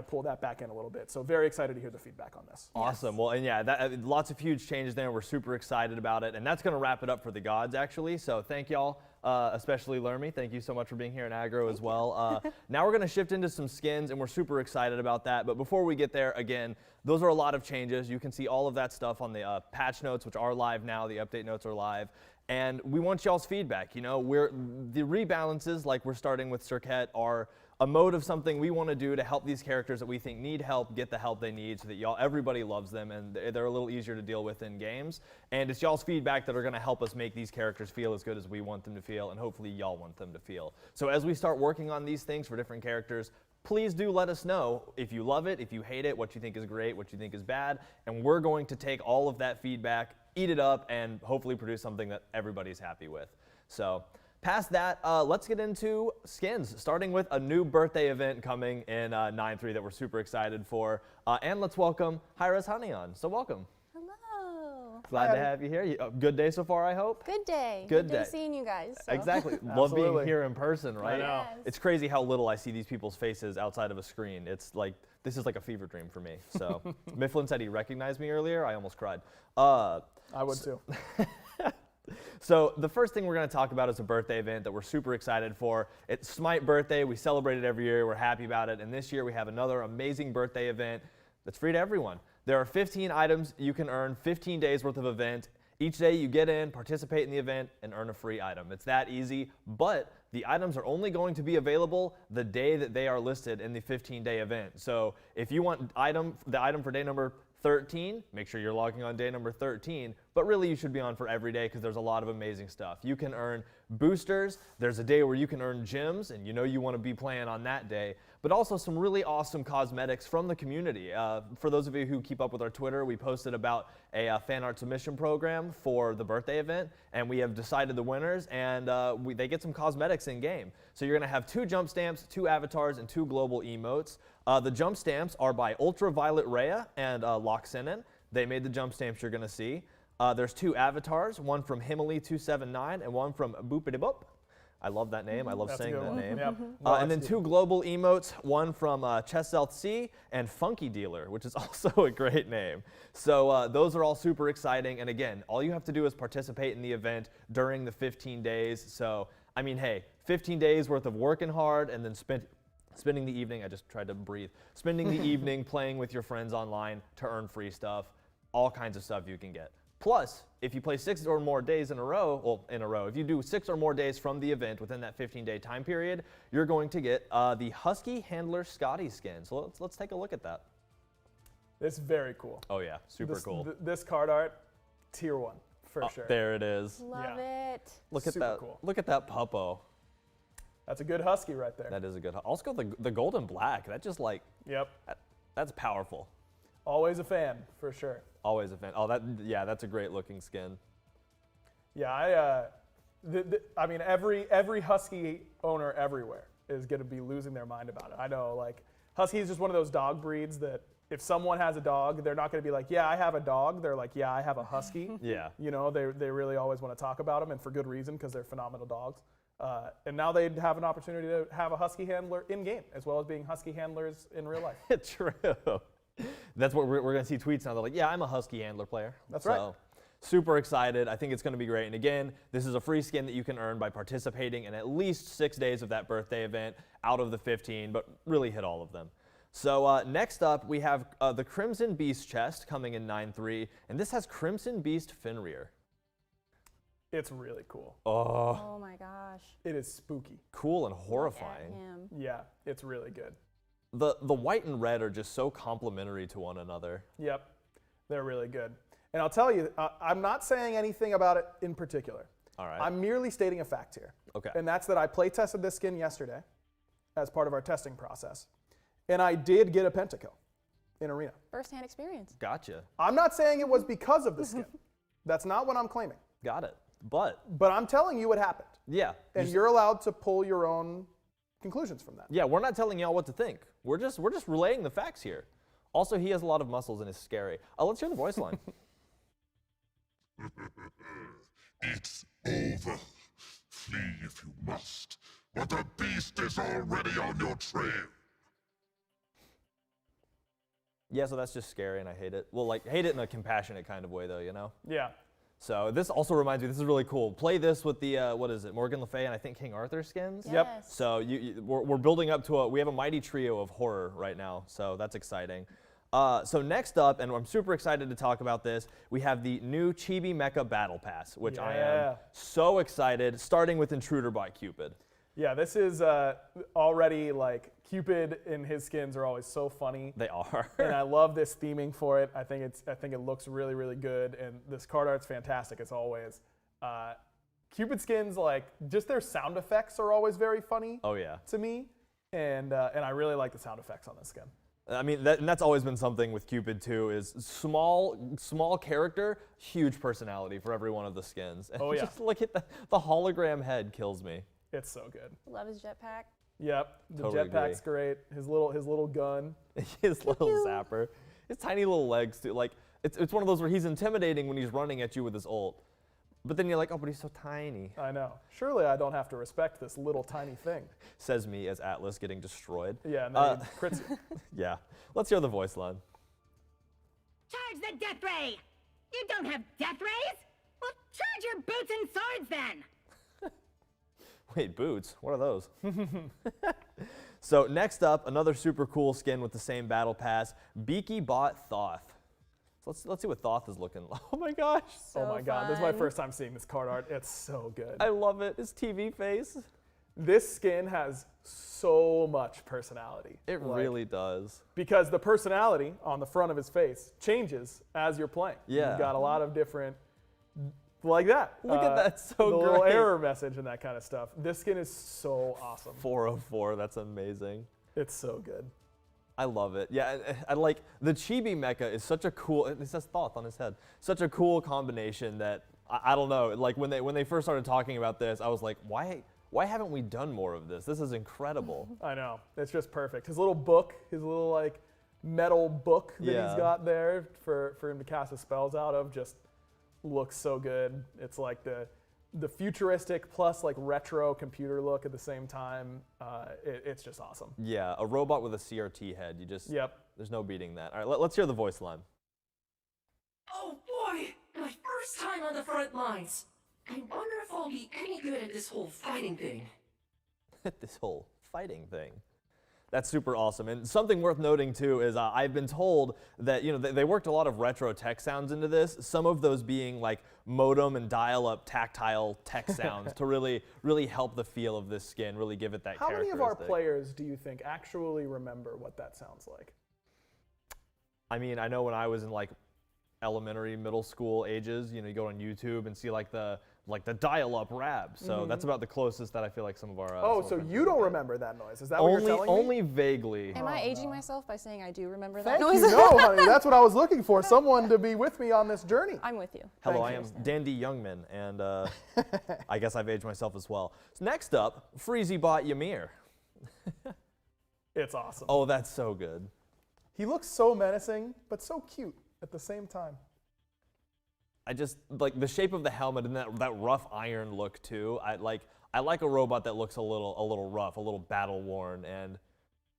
pull that back in a little bit. So very excited to hear the feedback on this. Awesome. Well, and yeah, lots of huge changes there. We're super excited about it. And that's going to wrap it up for the gods, actually. So thank y'all, especially Lermy. Thank you so much for being here in aggro as well. Now we're going to shift into some skins, and we're super excited about that. But before we get there, again, those are a lot of changes. You can see all of that stuff on the patch notes, which are live now. The update notes are live. And we want y'all's feedback. You know, the rebalances, like we're starting with Circuit, are a mode of something we want to do to help these characters that we think need help get the help they need so that everybody loves them and they're a little easier to deal with in games. And it's y'all's feedback that are going to help us make these characters feel as good as we want them to feel, and hopefully y'all want them to feel. So as we start working on these things for different characters, please do let us know if you love it, if you hate it, what you think is great, what you think is bad, and we're going to take all of that feedback, eat it up, and hopefully produce something that everybody's happy with. So past that, let's get into skins, starting with a new birthday event coming in 9.3 that we're super excited for. And let's welcome Hi-Rez Honey on. So welcome. Hello. Glad to have you here. Good day so far, I hope? Good day. Good day. Seeing you guys. So. Exactly. Love being Absolutely. here in person, right? I know. Yes. It's crazy how little I see these people's faces outside of a screen. It's like, this is like a fever dream for me. So Mifflin said he recognized me earlier. I almost cried. I would too. So the first thing we're going to talk about is a birthday event that we're super excited for. It's SMITE birthday. We celebrate it every year. We're happy about it. And this year we have another amazing birthday event that's free to everyone. There are 15 items you can earn, 15 days worth of event. Each day you get in, participate in the event, and earn a free item. It's that easy, but the items are only going to be available the day that they are listed in the 15-day event. So if you want the item for day number 13, make sure you're logging on day number 13, but really you should be on for every day because there's a lot of amazing stuff. You can earn boosters, there's a day where you can earn gems, and you know you want to be playing on that day, but also some really awesome cosmetics from the community. For those of you who keep up with our Twitter, we posted about a fan art submission program for the birthday event, and we have decided the winners, and they get some cosmetics in game. So you're going to have 2 jump stamps, 2 avatars, and 2 global emotes. The jump stamps are by Ultraviolet Rhea and Loxinen. They made the jump stamps you're going to see. There's 2 avatars, one from Himali279 and one from Boopity Boop. I love that name. I love That's a saying good that one. name. Yep. And then 2 global emotes, one from Chesselt C and Funky Dealer, which is also a great name. So those are all super exciting. And again, all you have to do is participate in the event during the 15 days. So, I mean, hey, 15 days worth of working hard and then spending the evening, I just tried to breathe, spending the evening playing with your friends online to earn free stuff, all kinds of stuff you can get. Plus, if you play 6 or more days in a row, if you do 6 or more days from the event within that 15-day time period, you're going to get the Husky Handler Scotty skin. So let's take a look at that. It's very cool. Oh yeah, super cool. This card art, tier 1 for sure. There it is. Love it. Look at Super that. cool. Look at that puppo. That's a good husky right there. That is a good. Also the gold and black. That just like. Yep. That's powerful. Always a fan for sure. Always a fan. Oh, that's a great looking skin. Yeah, I mean, every husky owner everywhere is going to be losing their mind about it. I know, like, husky is just one of those dog breeds that if someone has a dog, they're not going to be like, yeah, I have a dog. They're like, yeah, I have a husky. Yeah. You know, they really always want to talk about them, and for good reason, because they're phenomenal dogs. And now they have an opportunity to have a husky handler in game, as well as being husky handlers in real life. True. That's what we're going to see tweets now. They're like, yeah, I'm a husky handler player. That's right. Super excited. I think it's going to be great. And again, this is a free skin that you can earn by participating in at least 6 days of that birthday event out of the 15, but really hit all of them. So next up, we have the Crimson Beast chest coming in 9.3, and this has Crimson Beast Fenrir. It's really cool. Oh my gosh. It is spooky. Cool and Look horrifying. at him. Yeah, it's really good. The white and red are just so complementary to one another. Yep, they're really good. And I'll tell you, I'm not saying anything about it in particular. All right. I'm merely stating a fact here. Okay. And that's that I play tested this skin yesterday as part of our testing process. And I did get a pentakill in arena. First-hand experience. Gotcha. I'm not saying it was because of the skin. That's not what I'm claiming. Got it. But I'm telling you what happened. yeah. And you're allowed to pull your own conclusions from that. Yeah, we're not telling y'all what to think. We're just relaying the facts here. Also, he has a lot of muscles and is scary. Let's hear the voice line. It's over. Flee if you must, but the beast is already on your trail. Yeah, so that's just scary and I hate it. Well, like, hate it in a compassionate kind of way though, you know? Yeah. So this also reminds me, this is really cool. Play this with the, what is it, Morgan Le Fay and I think King Arthur skins? Yep. Yes. So we're building up to we have a mighty trio of horror right now, so that's exciting. So next up, and I'm super excited to talk about this, we have the new Chibi Mecha Battle Pass, which I am so excited, starting with Intruder by Cupid. Yeah, this is already like Cupid and his skins are always so funny. They are. And I love this theming for it. I think it looks really, really good, and this card art's fantastic as always. Cupid skins, like just their sound effects are always very funny. Oh yeah. To me, and I really like the sound effects on this skin. I mean, that's always been something with Cupid too, is small character, huge personality for every one of the skins. And Oh yeah. Just look at the hologram head kills me. It's so good. Love his jetpack. Yep, the Totally jetpack's great. His little gun. His little zapper. His tiny little legs too. Like, it's one of those where he's intimidating when he's running at you with his ult. But then you're like, oh, but he's so tiny. I know. Surely I don't have to respect this little tiny thing. Says me as Atlas getting destroyed. Yeah, and then he crits you. Yeah. Let's hear the voice line. Charge the death ray! You don't have death rays? Well, charge your boots and swords then! Wait, boots? What are those? So next up, another super cool skin with the same battle pass, Beaky Bot Thoth. So let's see what Thoth is looking like. Oh my gosh. Oh my god, this is my fun. first time seeing this card art. It's so good. I love it. His TV face. This skin has so much personality. It Like, really does. because the personality on the front of his face changes as you're playing. Yeah. You've got a lot of different, like that. Look at that, so the little great. error message and that kind of stuff. This skin is so awesome. 404, that's amazing. It's so good. I love it. Yeah, I like the Chibi Mecha is such a cool. It says Thoth on his head. Such a cool combination that I don't know. Like when they first started talking about this, I was like, why haven't we done more of this? This is incredible. I know. It's just perfect. His little book, his little like metal book that Yeah. he's got there for him to cast his spells out of just looks so good. It's like the futuristic plus like retro computer look at the same time. It's just awesome. Yeah, a robot with a CRT head. You just There's no beating that. All right, let's hear the voice line. Oh boy, my first time on the front lines. I wonder if I'll be any good at this whole fighting thing. This whole fighting thing. That's super awesome. And something worth noting too is I've been told that they worked a lot of retro tech sounds into this. Some of those being like modem and dial-up tactile tech sounds to really help the feel of this skin, really give it that How many of our characteristic. players do you think actually remember what that sounds like? I mean, I know when I was in like elementary, middle school ages, you go on YouTube and see like the dial-up rap. So that's about the closest that I feel like some of our. Oh, so you don't remember that noise? Is that what you're telling me? Only vaguely. Am I aging myself by saying I do remember that Thank noise? you. No, honey, that's what I was looking for. Someone to be with me on this journey. I'm with you. Hello, Thank I you. am Dandy Youngman, and I guess I've aged myself as well. So next up, Freezy Bot Ymir. It's awesome. Oh, that's so good. He looks so menacing, but so cute at the same time. I just like the shape of the helmet and that rough iron look too. I like a robot that looks a little rough, a little battle worn, and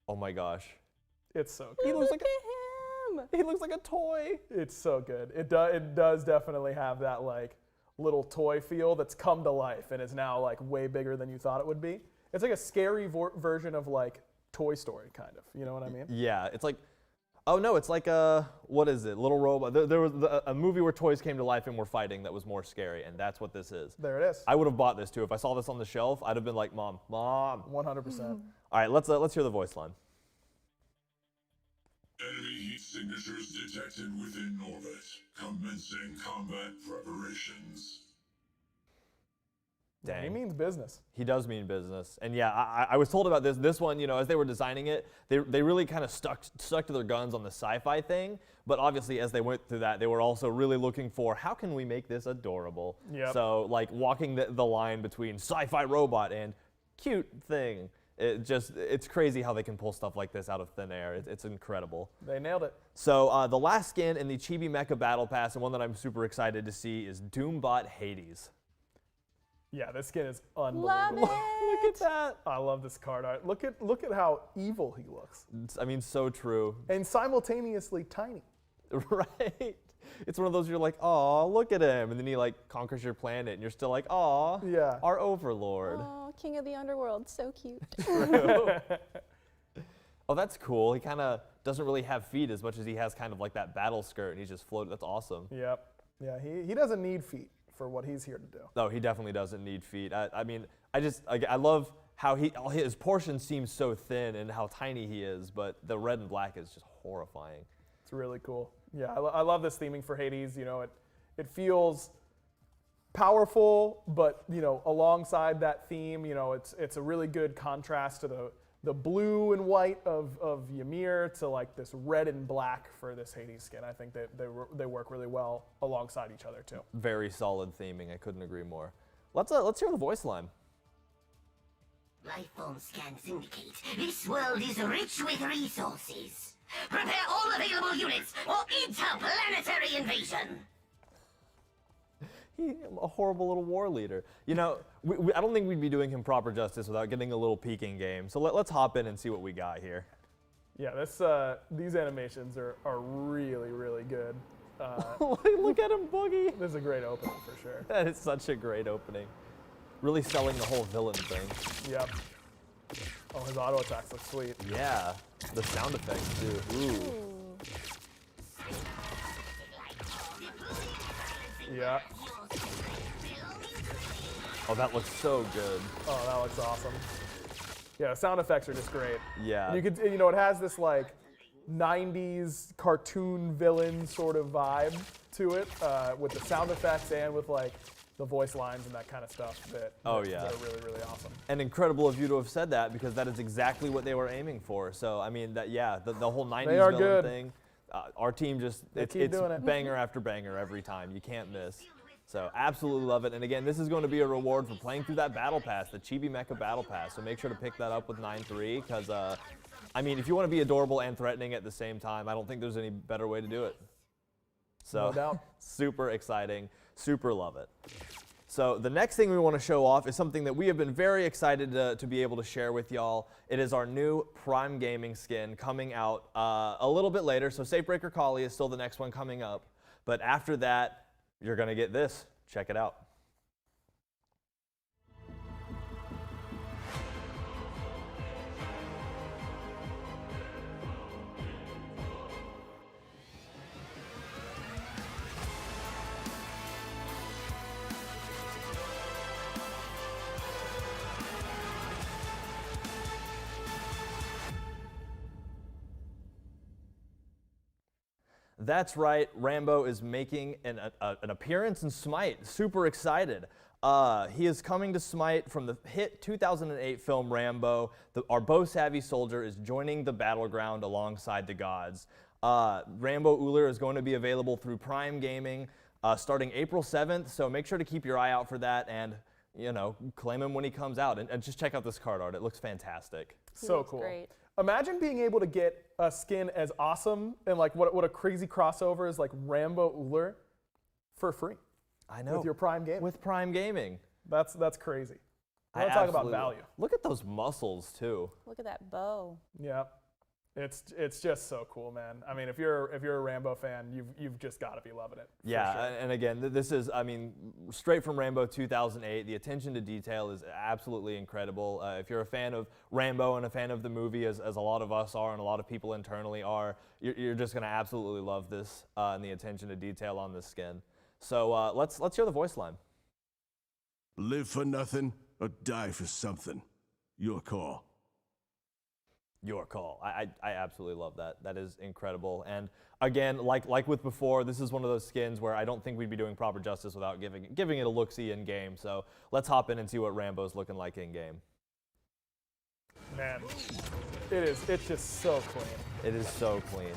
oh my gosh, It's so he good. looks like Him. he looks like a toy. It's so good. It does definitely have that like little toy feel that's come to life and is now like way bigger than you thought it would be. It's like a scary version of like Toy Story kind of. You know what I mean? Yeah, it's like. Oh no, it's like what is it? Little Robot. There was a movie where toys came to life and were fighting that was more scary, and that's what this is. There it is. I would have bought this too if I saw this on the shelf. I'd have been like, Mom. 100%. All right, let's hear the voice line. Enemy heat signatures detected within orbit. Commencing combat preparations. Dang. He means business. He does mean business. And yeah, I was told about this one, you know, as they were designing it, they really kind of stuck to their guns on the sci-fi thing. But obviously, as they went through that, they were also really looking for, how can we make this adorable? Yep. So like walking the line between sci-fi robot and cute thing. It's crazy how they can pull stuff like this out of thin air. It's incredible. They nailed it. So the last skin in the Chibi Mecha Battle Pass, and one that I'm super excited to see, is Doombot Hades. Yeah, this skin is unbelievable. Love it. Look at that. I love this card art. Look at how evil he looks. I mean, so true. And simultaneously tiny. Right? It's one of those you're like, aw, look at him. And then he like conquers your planet and you're still like, aw, Yeah. our overlord. Oh, King of the Underworld, so cute. Oh, that's cool. He kind of doesn't really have feet as much as he has kind of like that battle skirt and he's just floating. That's awesome. Yep. Yeah, he doesn't need feet for what he's here to do. No, he definitely doesn't need feet. I mean, I love how his portion seems so thin and how tiny he is, but the red and black is just horrifying. It's really cool. Yeah, I love this theming for Hades. You know, it feels powerful, but you know, alongside that theme, you know, it's a really good contrast to the blue and white of Ymir to like this red and black for this Hades skin. I think they work really well alongside each other too. Very solid theming. I couldn't agree more. Let's hear the voice line. Lifeform scans indicate this world is rich with resources. Prepare all available units for interplanetary invasion. A horrible little war leader. You know, I don't think we'd be doing him proper justice without getting a little peek in game. So let's hop in and see what we got here. Yeah, these animations are really, really good. Look at him, Boogie. This is a great opening for sure. That is such a great opening. Really selling the whole villain thing. Yep. Oh, his auto attacks look sweet. Yeah, the sound effects too. Ooh. Yeah. Oh, that looks so good. Oh, that looks awesome. Yeah, sound effects are just great. Yeah. And you know, it has this like 90s cartoon villain sort of vibe to it, with the sound effects and with like the voice lines and that kind of stuff that are really, really awesome. And incredible of you to have said that because that is exactly what they were aiming for. So, I mean, the whole 90s villain thing, our team just, it's banger after banger every time. You can't miss. So, absolutely love it. And again, this is going to be a reward for playing through that Battle Pass, the Chibi Mecha Battle Pass. So make sure to pick that up with 9.3 because, I mean, if you want to be adorable and threatening at the same time, I don't think there's any better way to do it. So, no doubt. Super exciting. Super love it. So the next thing we want to show off is something that we have been very excited to be able to share with y'all. It is our new Prime Gaming skin coming out a little bit later. So Safebreaker Collie is still the next one coming up. But after that, you're going to get this. Check it out. That's right, Rambo is making an appearance in SMITE. Super excited. He is coming to SMITE from the hit 2008 film Rambo. Our bow-savvy soldier is joining the battleground alongside the gods. Rambo Uller is going to be available through Prime Gaming starting April 7th, so make sure to keep your eye out for that and, you know, claim him when he comes out. And just check out this card art. It looks fantastic. So cool. Great. Imagine being able to get a skin as awesome and like what a crazy crossover is like Rambo Uller for free. I know. With your Prime Gaming. With Prime Gaming. That's crazy. I want to talk about value. Look at those muscles too. Look at that bow. Yeah. It's just so cool, man. I mean, if you're a Rambo fan, you've just got to be loving it. Yeah, sure. and again, this is, I mean, straight from Rambo 2008. The attention to detail is absolutely incredible. If you're a fan of Rambo and a fan of the movie, as a lot of us are and a lot of people internally are, you're just going to absolutely love this and the attention to detail on this skin. So let's hear the voice line. Live for nothing or die for something. Your call. Your call. I absolutely love that. That is incredible. And again, like with before, this is one of those skins where I don't think we'd be doing proper justice without giving it a look-see in game. So let's hop in and see what Rambo's looking like in game. Man, it's just so clean. It is so clean.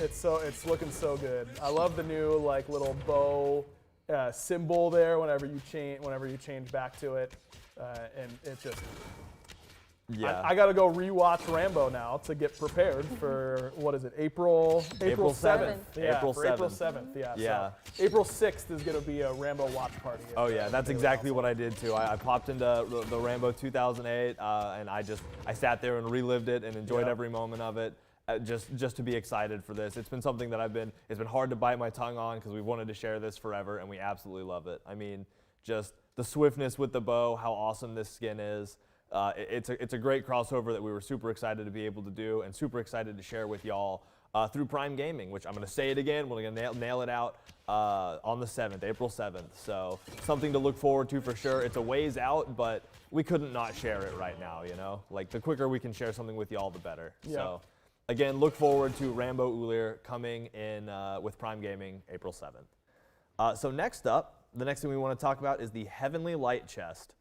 It's looking so good. I love the new like little bow symbol there whenever you change back to it, and it just. Yeah. I got to go rewatch Rambo now to get prepared for, what is it, April 7th. Yeah, April for 7th. April 7th, yeah. Yeah. So April 6th is going to be a Rambo watch party. Oh yeah, that's exactly what I did too. I popped into the Rambo 2008 and I sat there and relived it and enjoyed every moment of it. Just to be excited for this. It's been something that it's been hard to bite my tongue on because we've wanted to share this forever and we absolutely love it. I mean, just the swiftness with the bow, how awesome this skin is. It's a great crossover that we were super excited to be able to do and super excited to share with y'all through Prime Gaming, which I'm going to say it again. We're going to nail it out on the 7th, April 7th. So something to look forward to for sure. It's a ways out, but we couldn't not share it right now, you know? Like the quicker we can share something with y'all, the better. Yeah. So again, look forward to Rambo Ulir coming in with Prime Gaming April 7th. So next up, the next thing we want to talk about is the Heavenly Light Chest.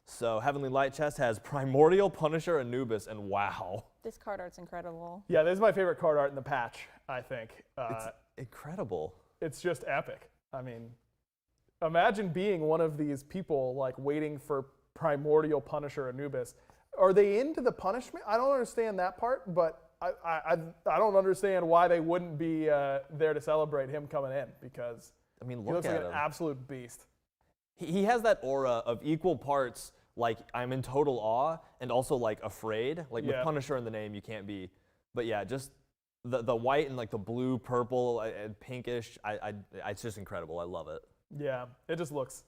So Heavenly Light Chest has Primordial, Punisher, Anubis, and wow. This card art's incredible. Yeah, this is my favorite card art in the patch, I think. It's incredible. It's just epic. I mean, imagine being one of these people like waiting for Primordial, Punisher, Anubis. Are they into the punishment? I don't understand that part, but I don't understand why they wouldn't be there to celebrate him coming in because I mean, he look looks at like him. an absolute beast. He has that aura of equal parts, like I'm in total awe and also like afraid. Like with Punisher in the name, you can't be. But yeah, just the white and like the blue, purple, and pinkish. It's just incredible. I love it. Yeah, it just looks.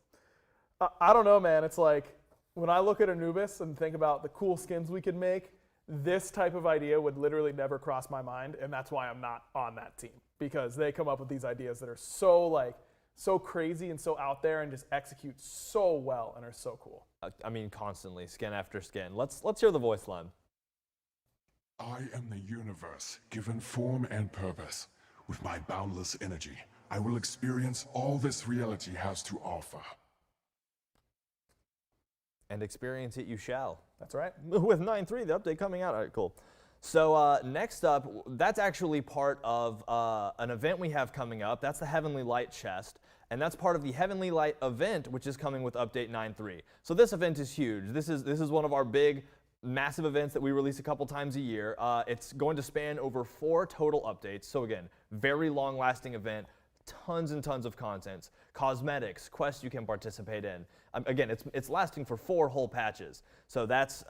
I don't know, man. It's like when I look at Anubis and think about the cool skins we could make, this type of idea would literally never cross my mind, and that's why I'm not on that team because they come up with these ideas that are so crazy and so out there and just execute so well and are so cool. I mean, constantly, skin after skin. Let's hear the voice line. I am the universe, given form and purpose. With my boundless energy, I will experience all this reality has to offer. And experience it you shall. That's right. With 9.3, the update coming out. All right, cool. So next up, that's actually part of an event we have coming up. That's the Heavenly Light Chest. And that's part of the Heavenly Light event, which is coming with update 9.3. So this event is huge. This is one of our big, massive events that we release a couple times a year. It's going to span over 4 total updates. So again, very long-lasting event. Tons and tons of content, cosmetics, quests you can participate in. Again, it's lasting for 4 whole patches. So that's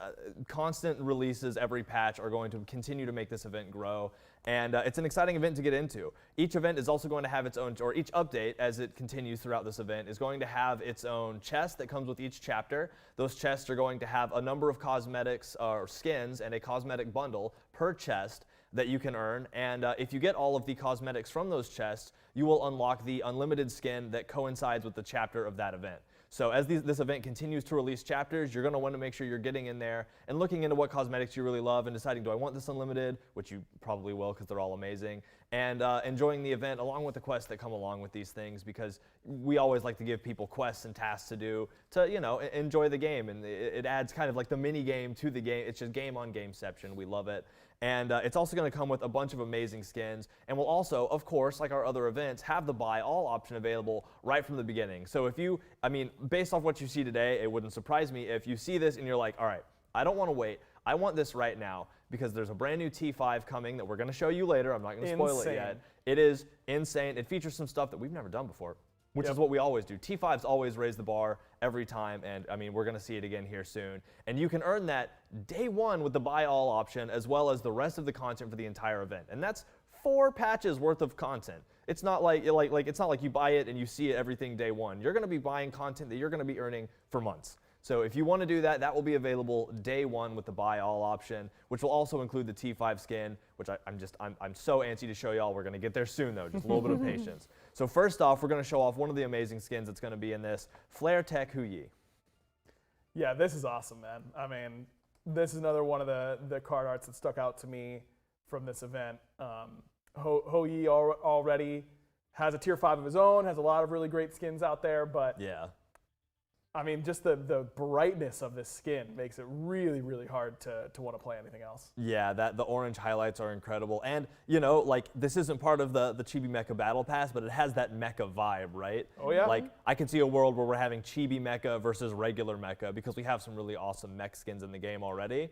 constant releases every patch are going to continue to make this event grow. And it's an exciting event to get into. Each event is also going to have its own, or each update as it continues throughout this event is going to have its own chest that comes with each chapter. Those chests are going to have a number of cosmetics or skins and a cosmetic bundle per chest that you can earn, and if you get all of the cosmetics from those chests, you will unlock the unlimited skin that coincides with the chapter of that event. So as this event continues to release chapters, you're going to want to make sure you're getting in there and looking into what cosmetics you really love and deciding, do I want this unlimited, which you probably will because they're all amazing, and enjoying the event along with the quests that come along with these things, because we always like to give people quests and tasks to do to, you know, enjoy the game, and it adds kind of like the mini game to the game. It's just game on gameception. We love it. And it's also going to come with a bunch of amazing skins. And we'll also, of course, like our other events, have the buy all option available right from the beginning. So if you, I mean, based off what you see today, it wouldn't surprise me if you see this and you're like, all right, I don't want to wait. I want this right now because there's a brand new T5 coming that we're going to show you later. I'm not going to spoil it yet. It is insane. It features some stuff that we've never done before, which is what we always do. T5s always raise the bar every time, and I mean, we're going to see it again here soon. And you can earn that day one with the buy all option, as well as the rest of the content for the entire event. And that's 4 patches worth of content. It's not like it's not like you buy it and you see it everything day one. You're going to be buying content that you're going to be earning for months. So if you want to do that, that will be available day one with the buy all option, which will also include the T5 skin, which I'm so antsy to show y'all. We're going to get there soon though, just a little bit of patience. So first off, we're going to show off one of the amazing skins that's going to be in this, Flare Tech Hu Yi. Yeah, this is awesome, man. I mean, this is another one of the card arts that stuck out to me from this event. Hou-Yi already has a tier 5 of his own, has a lot of really great skins out there, but Yeah. I mean, just the brightness of this skin makes it really, really hard to want to play anything else. Yeah, the orange highlights are incredible. And, you know, like, this isn't part of the Chibi Mecha Battle Pass, but it has that mecha vibe, right? Oh, yeah? Like, I could see a world where we're having Chibi Mecha versus regular Mecha because we have some really awesome mech skins in the game already.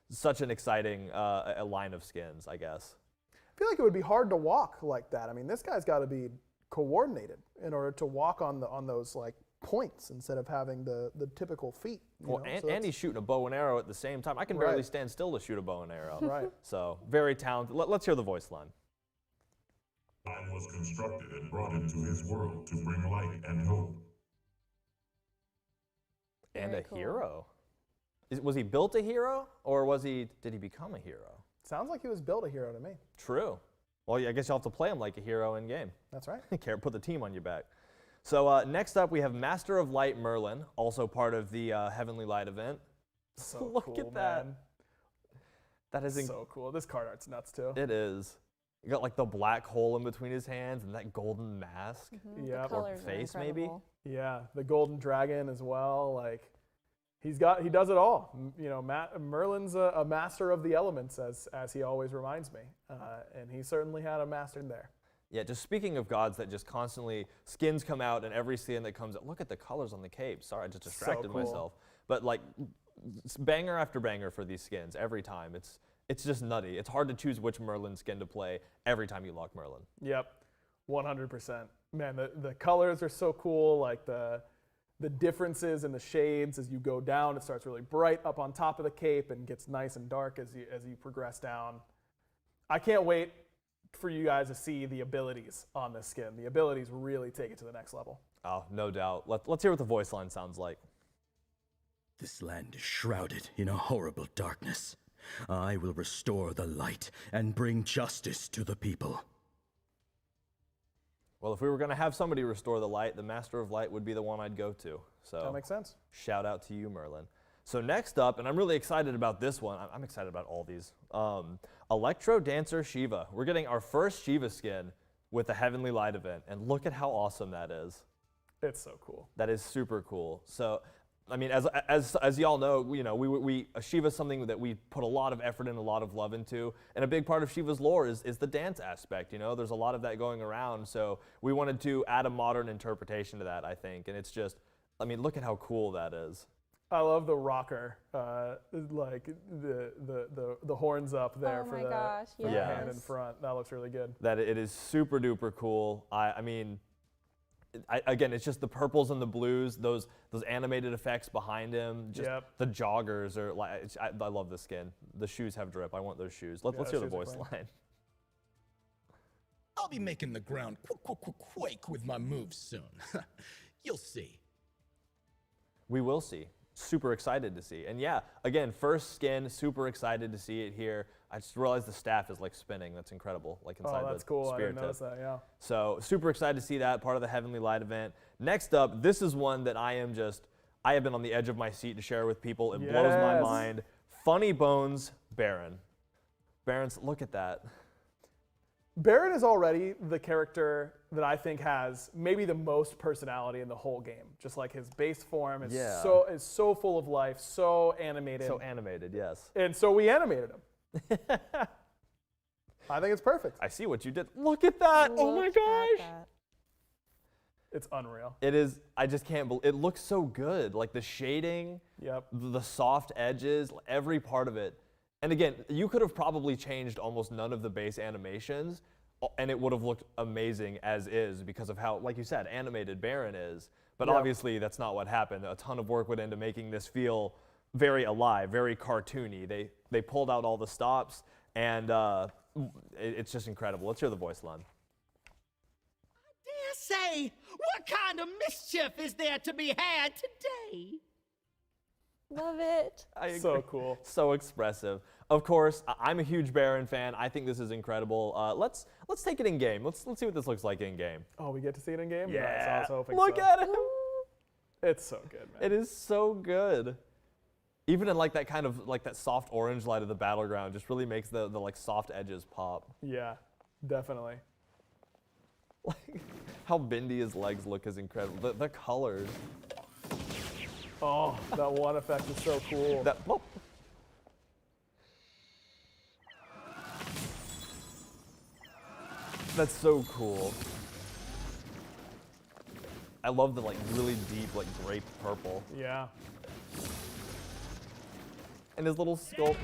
Such an exciting a line of skins, I guess. I feel like it would be hard to walk like that. I mean, this guy's got to be coordinated in order to walk on those, like, points instead of having the typical feet. Well, and he's shooting a bow and arrow at the same time. I can barely stand still to shoot a bow and arrow. Right. So, very talented. Let's hear the voice line. Man was constructed and brought into his world to bring light and hope. And Very a cool. hero. Was he built a hero, or did he become a hero? Sounds like he was built a hero to me. True. Well, I guess you'll have to play him like a hero in game. That's right. Can't put the team on your back. So next up, we have Master of Light Merlin, also part of the Heavenly Light event. So Look cool, at that. man. That is So cool. This card art's nuts too. It is. You got like the black hole in between his hands and that golden mask. Yeah. The colors are face, maybe? incredible. Yeah, the golden dragon as well. Like, he does it all. You know, Merlin's a master of the elements, as he always reminds me, and he certainly had a master there. Yeah, just speaking of gods that just constantly, skins come out and every skin that comes out, look at the colors on the cape. Sorry, I just distracted cool. myself. But like, banger after banger for these skins every time. It's just nutty. It's hard to choose which Merlin skin to play every time you lock Merlin. Yep, 100%. Man, the colors are so cool. Like the differences in the shades as you go down, it starts really bright up on top of the cape and gets nice and dark as you progress down. I can't wait for you guys to see the abilities on this skin. The abilities really take it to the next level. Oh, no doubt. Let's hear what the voice line sounds like. This land is shrouded in a horrible darkness. I will restore the light and bring justice to the people. Well, if we were going to have somebody restore the light, the Master of Light would be the one I'd go to. So That makes sense. shout out to you, Merlin. So next up, and I'm really excited about this one. I'm excited about all these. Electro Dancer Shiva. We're getting our first Shiva skin with the Heavenly Light event, and look at how awesome that is. It's so cool. That is super cool. So, I mean, as y'all know, you know, Shiva is something that we put a lot of effort and a lot of love into, and a big part of Shiva's lore is the dance aspect. You know, there's a lot of that going around. So we wanted to add a modern interpretation to that, I think, and it's just, I mean, look at how cool that is. I love the rocker, like the horns up there Oh for my the gosh, for the yes. hand in front. That looks really good. That it is super duper cool. I mean, again, it's just the purples and the blues, those animated effects behind him. Just the joggers are like, I love the skin. The shoes have drip. I want those shoes. Let's hear the voice line. I'll be making the ground quake with my moves soon. You'll see. We will see. Super excited to see. And yeah, again, first skin, super excited to see it here. I just realized the staff is like spinning. That's incredible. Like inside Oh, that's the cool. I spirit didn't notice tip. that, yeah. So super excited to see that, part of the Heavenly Light event. Next up, this is one that I have been on the edge of my seat to share with people. It blows my mind. Funny Bones Baron. Baron's, look at that. Baron is already the character that I think has maybe the most personality in the whole game. Just like his base form is so full of life, so animated. So animated, yes. And so we animated him. I think it's perfect. I see what you did. Look at that. Oh my gosh. It's unreal. It is, I just can't believe, it looks so good. Like the shading, the soft edges, every part of it. And again, you could have probably changed almost none of the base animations and it would have looked amazing as is because of how, like you said, animated Baron is. But obviously that's not what happened. A ton of work went into making this feel very alive, very cartoony. They pulled out all the stops and it's just incredible. Let's hear the voice line. Say, what kind of mischief is there to be had today? Love it. So cool. So expressive. Of course, I'm a huge Baron fan. I think this is incredible. Let's take it in game. Let's see what this looks like in game. Oh, we get to see it in game? Yeah. Nice. I was hoping Look so. at him. It's so good, man. It is so good. Even in like that kind of like that soft orange light of the battleground, just really makes the like soft edges pop. Yeah, definitely. Like how bendy his legs look is incredible. The colors. Oh, that one effect is so cool. That's so cool. I love the like really deep like grape purple. Yeah. And his little sculpt.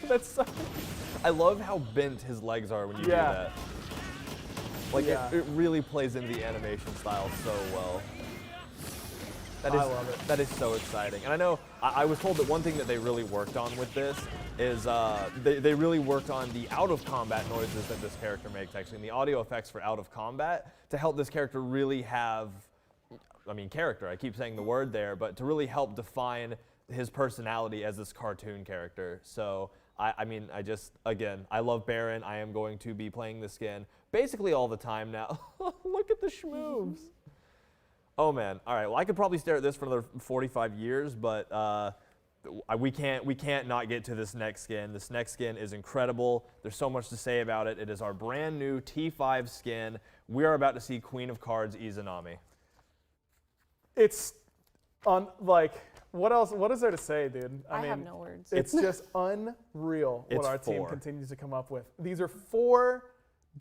That's so. I love how bent his legs are when you do that. Like it really plays into the animation style so well. I love it. That is so exciting. And I know I was told that one thing that they really worked on with this is they really worked on the out of combat noises that this character makes, actually, and the audio effects for out of combat to help this character really have, I mean, character. I keep saying the word there, but to really help define his personality as this cartoon character. So I mean, again, I love Baron. I am going to be playing this skin basically all the time now. Look at the schmoves. Oh man, all right, well I could probably stare at this for another 45 years, but we can't not get to this next skin. This next skin is incredible. There's so much to say about it. It is our brand new T5 skin. We are about to see Queen of Cards Izanami. It's like, what else? What is there to say, dude? I have no words. It's just unreal what our team 4. continues to come up with. These are 4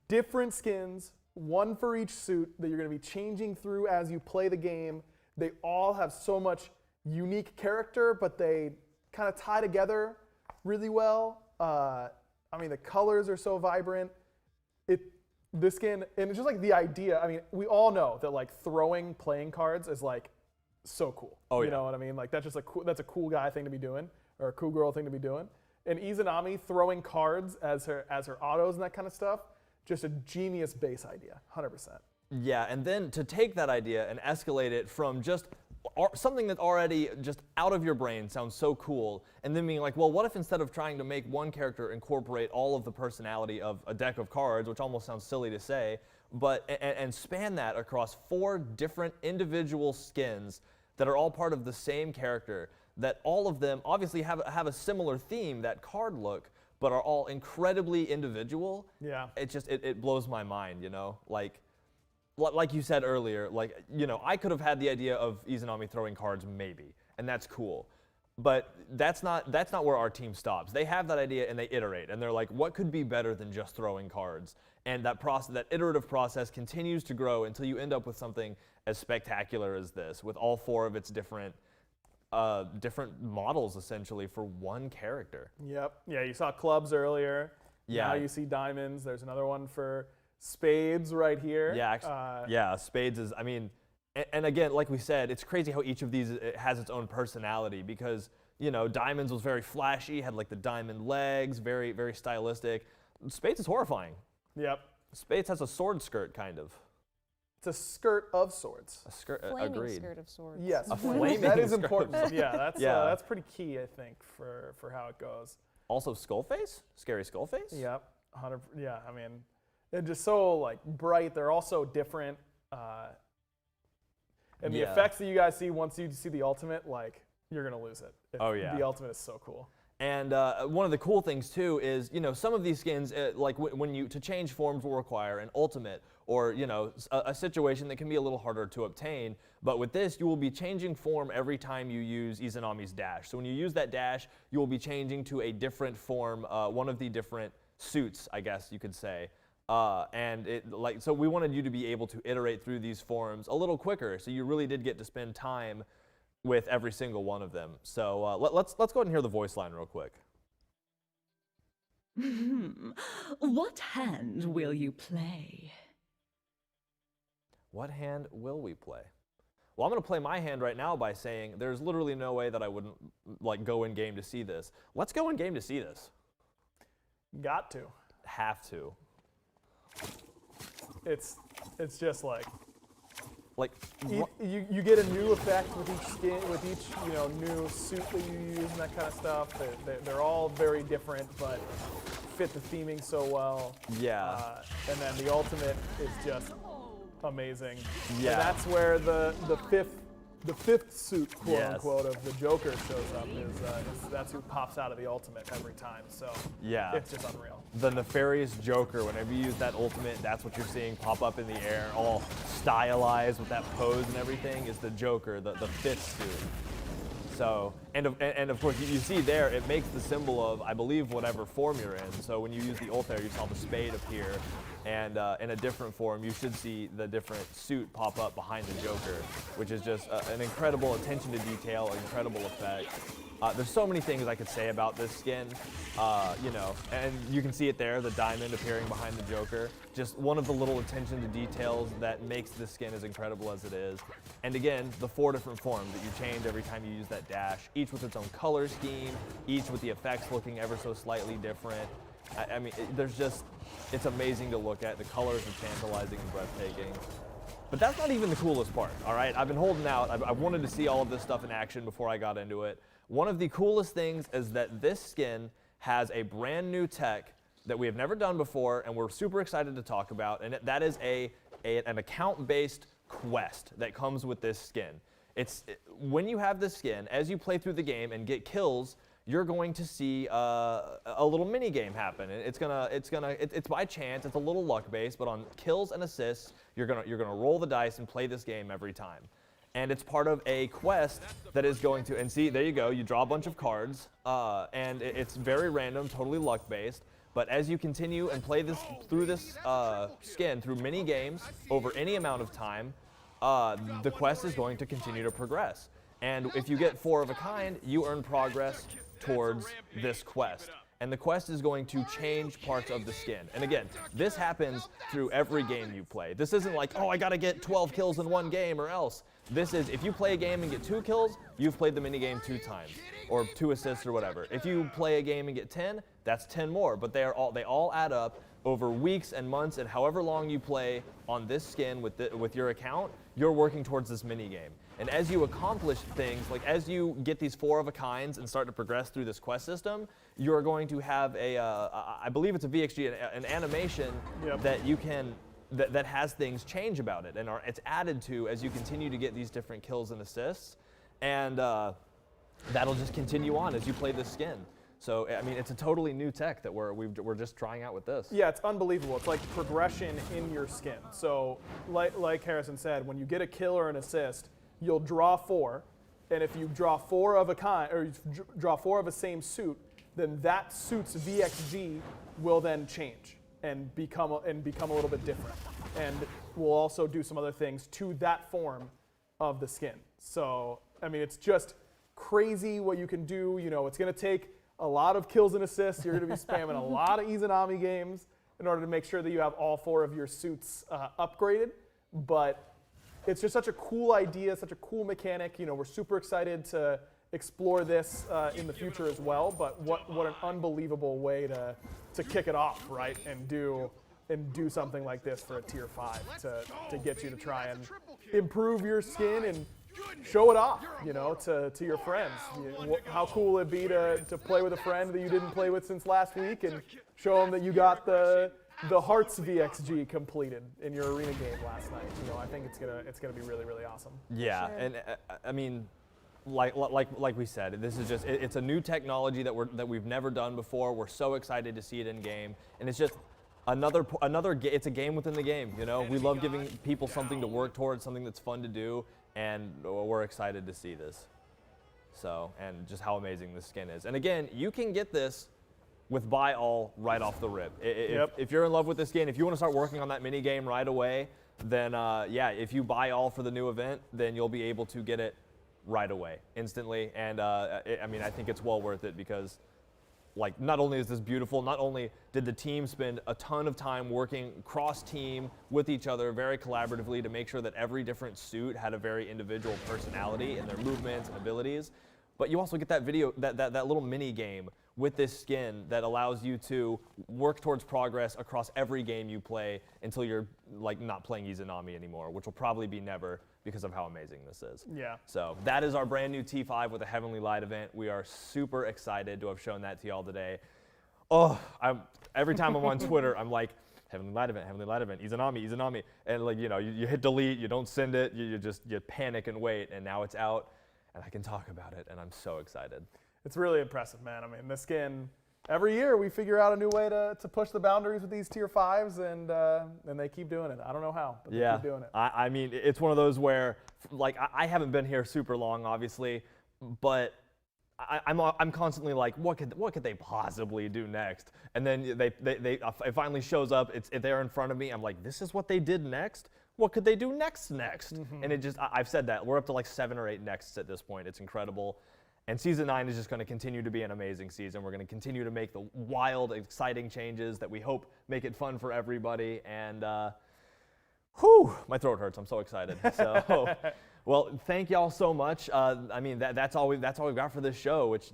different skins, one for each suit that you're going to be changing through as you play the game. They all have so much unique character, but they kind of tie together really well. I mean, the colors are so vibrant. This skin, and it's just like the idea. I mean, we all know that like throwing playing cards is like so cool. Oh, you know what I mean? Like that's just that's a cool guy thing to be doing, or a cool girl thing to be doing. And Izanami throwing cards as her autos and that kind of stuff, just a genius base idea, 100%. Yeah, and then to take that idea and escalate it from just something that's already just out of your brain sounds so cool, and then being like, well, what if instead of trying to make one character incorporate all of the personality of a deck of cards, which almost sounds silly to say, but and span that across 4 different individual skins that are all part of the same character, that all of them obviously have a similar theme, that card look, but are all incredibly individual. Yeah. It blows my mind, you know? Like you said earlier, like, you know, I could have had the idea of Izanami throwing cards maybe, and that's cool. But that's not where our team stops. They have that idea and they iterate, and they're like, what could be better than just throwing cards? And that iterative process continues to grow until you end up with something as spectacular as this, with all 4 of its different models essentially for one character. Yep. Yeah, you saw clubs earlier. Yeah. Now you see diamonds. There's another one for spades right here. Yeah, actually, spades is, I mean, and again, like we said, it's crazy how each of these has its own personality, because, you know, diamonds was very flashy, had like the diamond legs, very, very stylistic. Spades is horrifying. Yep. Spades has a sword skirt, kind of. It's a skirt of swords. A skirt, Flaming agreed. skirt of swords. Yes, a flaming that is skirt. important. Yeah, that's pretty key, I think, for how it goes. Also, Skullface, scary Skullface. Yep, 100. Yeah, I mean, they're just so like bright. They're also different, and the effects that you guys see once you see the ultimate, like you're gonna lose it. Oh yeah, the ultimate is so cool. And one of the cool things too is, you know, some of these skins, like when you to change forms will require an ultimate, or, you know, a situation that can be a little harder to obtain. But with this, you will be changing form every time you use Izanami's dash. So when you use that dash, you will be changing to a different form, one of the different suits, I guess you could say. So we wanted you to be able to iterate through these forms a little quicker. So you really did get to spend time with every single one of them. So let's go ahead and hear the voice line real quick. What hand will you play? What hand will we play? Well, I'm going to play my hand right now by saying there's literally no way that I wouldn't like go in game to see this. Let's go in game to see this. Got to. Have to. It's just like you get a new effect with each skin, with each new suit that you use and that kind of stuff. They're all very different, but fit the theming so well. Yeah. And then the ultimate is just amazing. Yeah. And that's where the 5th the fifth suit, quote Yes. unquote, of the Joker shows up is that's who pops out of the ultimate every time. So Yeah. it's just unreal. The nefarious Joker, whenever you use that ultimate, that's what you're seeing pop up in the air, all stylized with that pose and everything, is the Joker, the fifth suit. So, and of course, you see there, it makes the symbol of, I believe, whatever form you're in. So when you use the ult there, you saw the spade appear, and in a different form, you should see the different suit pop up behind the Joker, which is just an incredible attention to detail, an incredible effect. There's so many things I could say about this skin, you know, and you can see it there, the diamond appearing behind the Joker. Just one of the little attention to details that makes this skin as incredible as it is. And again, the 4 different forms that you change every time you use that dash, each with its own color scheme, each with the effects looking ever so slightly different. I mean, it's amazing to look at. The colors are tantalizing and breathtaking. But that's not even the coolest part, all right? I've been holding out. I wanted to see all of this stuff in action before I got into it. One of the coolest things is that this skin has a brand new tech that we have never done before, and we're super excited to talk about, and that is an account-based quest that comes with this skin. When you have this skin, as you play through the game and get kills, you're going to see a little mini game happen. It's by chance. It's a little luck based, but on kills and assists, you're gonna roll the dice and play this game every time. And it's part of a quest that is going to, and see, there you go, you draw a bunch of cards, and it's very random, totally luck based. But as you continue and play this through this skin, through mini games over any amount of time, the quest is going to continue to progress. And if you get 4 of a kind, you earn progress towards this quest. And the quest is going to change parts of the skin. And again, this happens through every game you play. This isn't like, oh, I gotta get 12 kills in one game or else. This is, if you play a game and get 2 kills, you've played the minigame 2 times, or 2 assists or whatever. If you play a game and get 10, that's 10 more, but they all add up over weeks and months, and however long you play on this skin with your account, you're working towards this minigame. And as you accomplish things, like as you get these 4 of a kinds and start to progress through this quest system, you're going to have I believe it's a VXG, an animation that you can, that has things change about it, and it's added to as you continue to get these different kills and assists, and that'll just continue on as you play this skin. So, I mean, it's a totally new tech that we're just trying out with this. Yeah, it's unbelievable. It's like progression in your skin. So, like Harrison said, when you get a kill or an assist, you'll draw 4, and if you draw 4 of a kind, or you draw 4 of a same suit, then that suit's VXG will then change and become a little bit different. And we'll also do some other things to that form of the skin. So, I mean, it's just crazy what you can do. You know, it's going to take a lot of kills and assists. You're going to be spamming a lot of Izanami games in order to make sure that you have all 4 of your suits upgraded. But it's just such a cool idea, such a cool mechanic. You know, we're super excited to explore this in the future as well. But what an unbelievable way to kick it off, right? And do something like this for a tier 5 to get you to try and improve your skin and show it off, you know, to your friends. How cool would it be to play with a friend that you didn't play with since last week and show them that you got the Hearts VXG completed in your arena game last night? You know, I think it's gonna be really, really awesome. Yeah, sure. And I mean, like we said, this is just it's a new technology that we've never done before. We're so excited to see it in game, and it's just it's a game within the game. You know, we love giving people something to work towards, something that's fun to do, and we're excited to see this. So, and just how amazing this skin is. And again, you can get this with buy all right off the rip. If you're in love with this skin, if you want to start working on that mini game right away, then yeah, if you buy all for the new event, then you'll be able to get it right away, instantly. And I mean, I think it's well worth it because, like, not only is this beautiful, not only did the team spend a ton of time working cross-team with each other very collaboratively to make sure that every different suit had a very individual personality in their movements and abilities, but you also get that that little mini game with this skin that allows you to work towards progress across every game you play until you're like not playing Izanami anymore, which will probably be never because of how amazing this is. Yeah. So that is our brand new T5 with a Heavenly Light event. We are super excited to have shown that to y'all today. Oh, every time I'm on Twitter, I'm like, Heavenly Light event, Izanami, and like, you know, you hit delete, you don't send it, you panic and wait, and now it's out, and I can talk about it, and I'm so excited. It's really impressive, man. I mean, the skin, every year we figure out a new way to push the boundaries with these tier 5s, and they keep doing it. I don't know how, but they keep doing it. I mean, it's one of those where, like, I haven't been here super long, obviously, but I'm constantly like, what could they possibly do next? And then it finally shows up. It's there in front of me. I'm like, this is what they did next. What could they do next? And it just, I've said that we're up to like 7 or 8 nexts at this point. It's incredible. And season 9 is just going to continue to be an amazing season. We're going to continue to make the wild, exciting changes that we hope make it fun for everybody. And whew, my throat hurts. I'm so excited. So. Well, thank y'all so much. I mean, that's all we've got for this show, which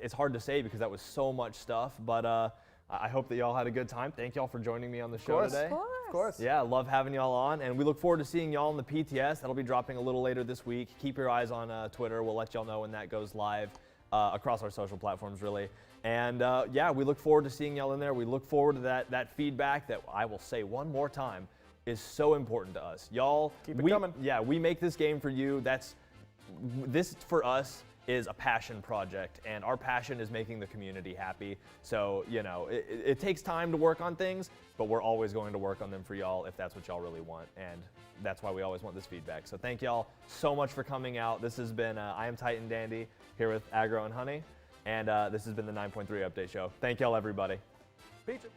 it's hard to say because that was so much stuff. But I hope that y'all had a good time. Thank y'all for joining me on the show today. Of course. Yeah, I love having y'all on, and we look forward to seeing y'all in the PTS. That'll be dropping a little later this week. Keep your eyes on Twitter. We'll let y'all know when that goes live across our social platforms, really. And yeah, we look forward to seeing y'all in there. We look forward to that feedback that I will say one more time is so important to us. Y'all, keep it coming. Yeah, we make this game for you. This for us is a passion project, and our passion is making the community happy. So, you know, it takes time to work on things, but we're always going to work on them for y'all if that's what y'all really want, and that's why we always want this feedback. So thank y'all so much for coming out. This has been, I am Titan Dandy, here with Aggro and Honey, and this has been the 9.3 Update Show. Thank y'all, everybody. Peaches.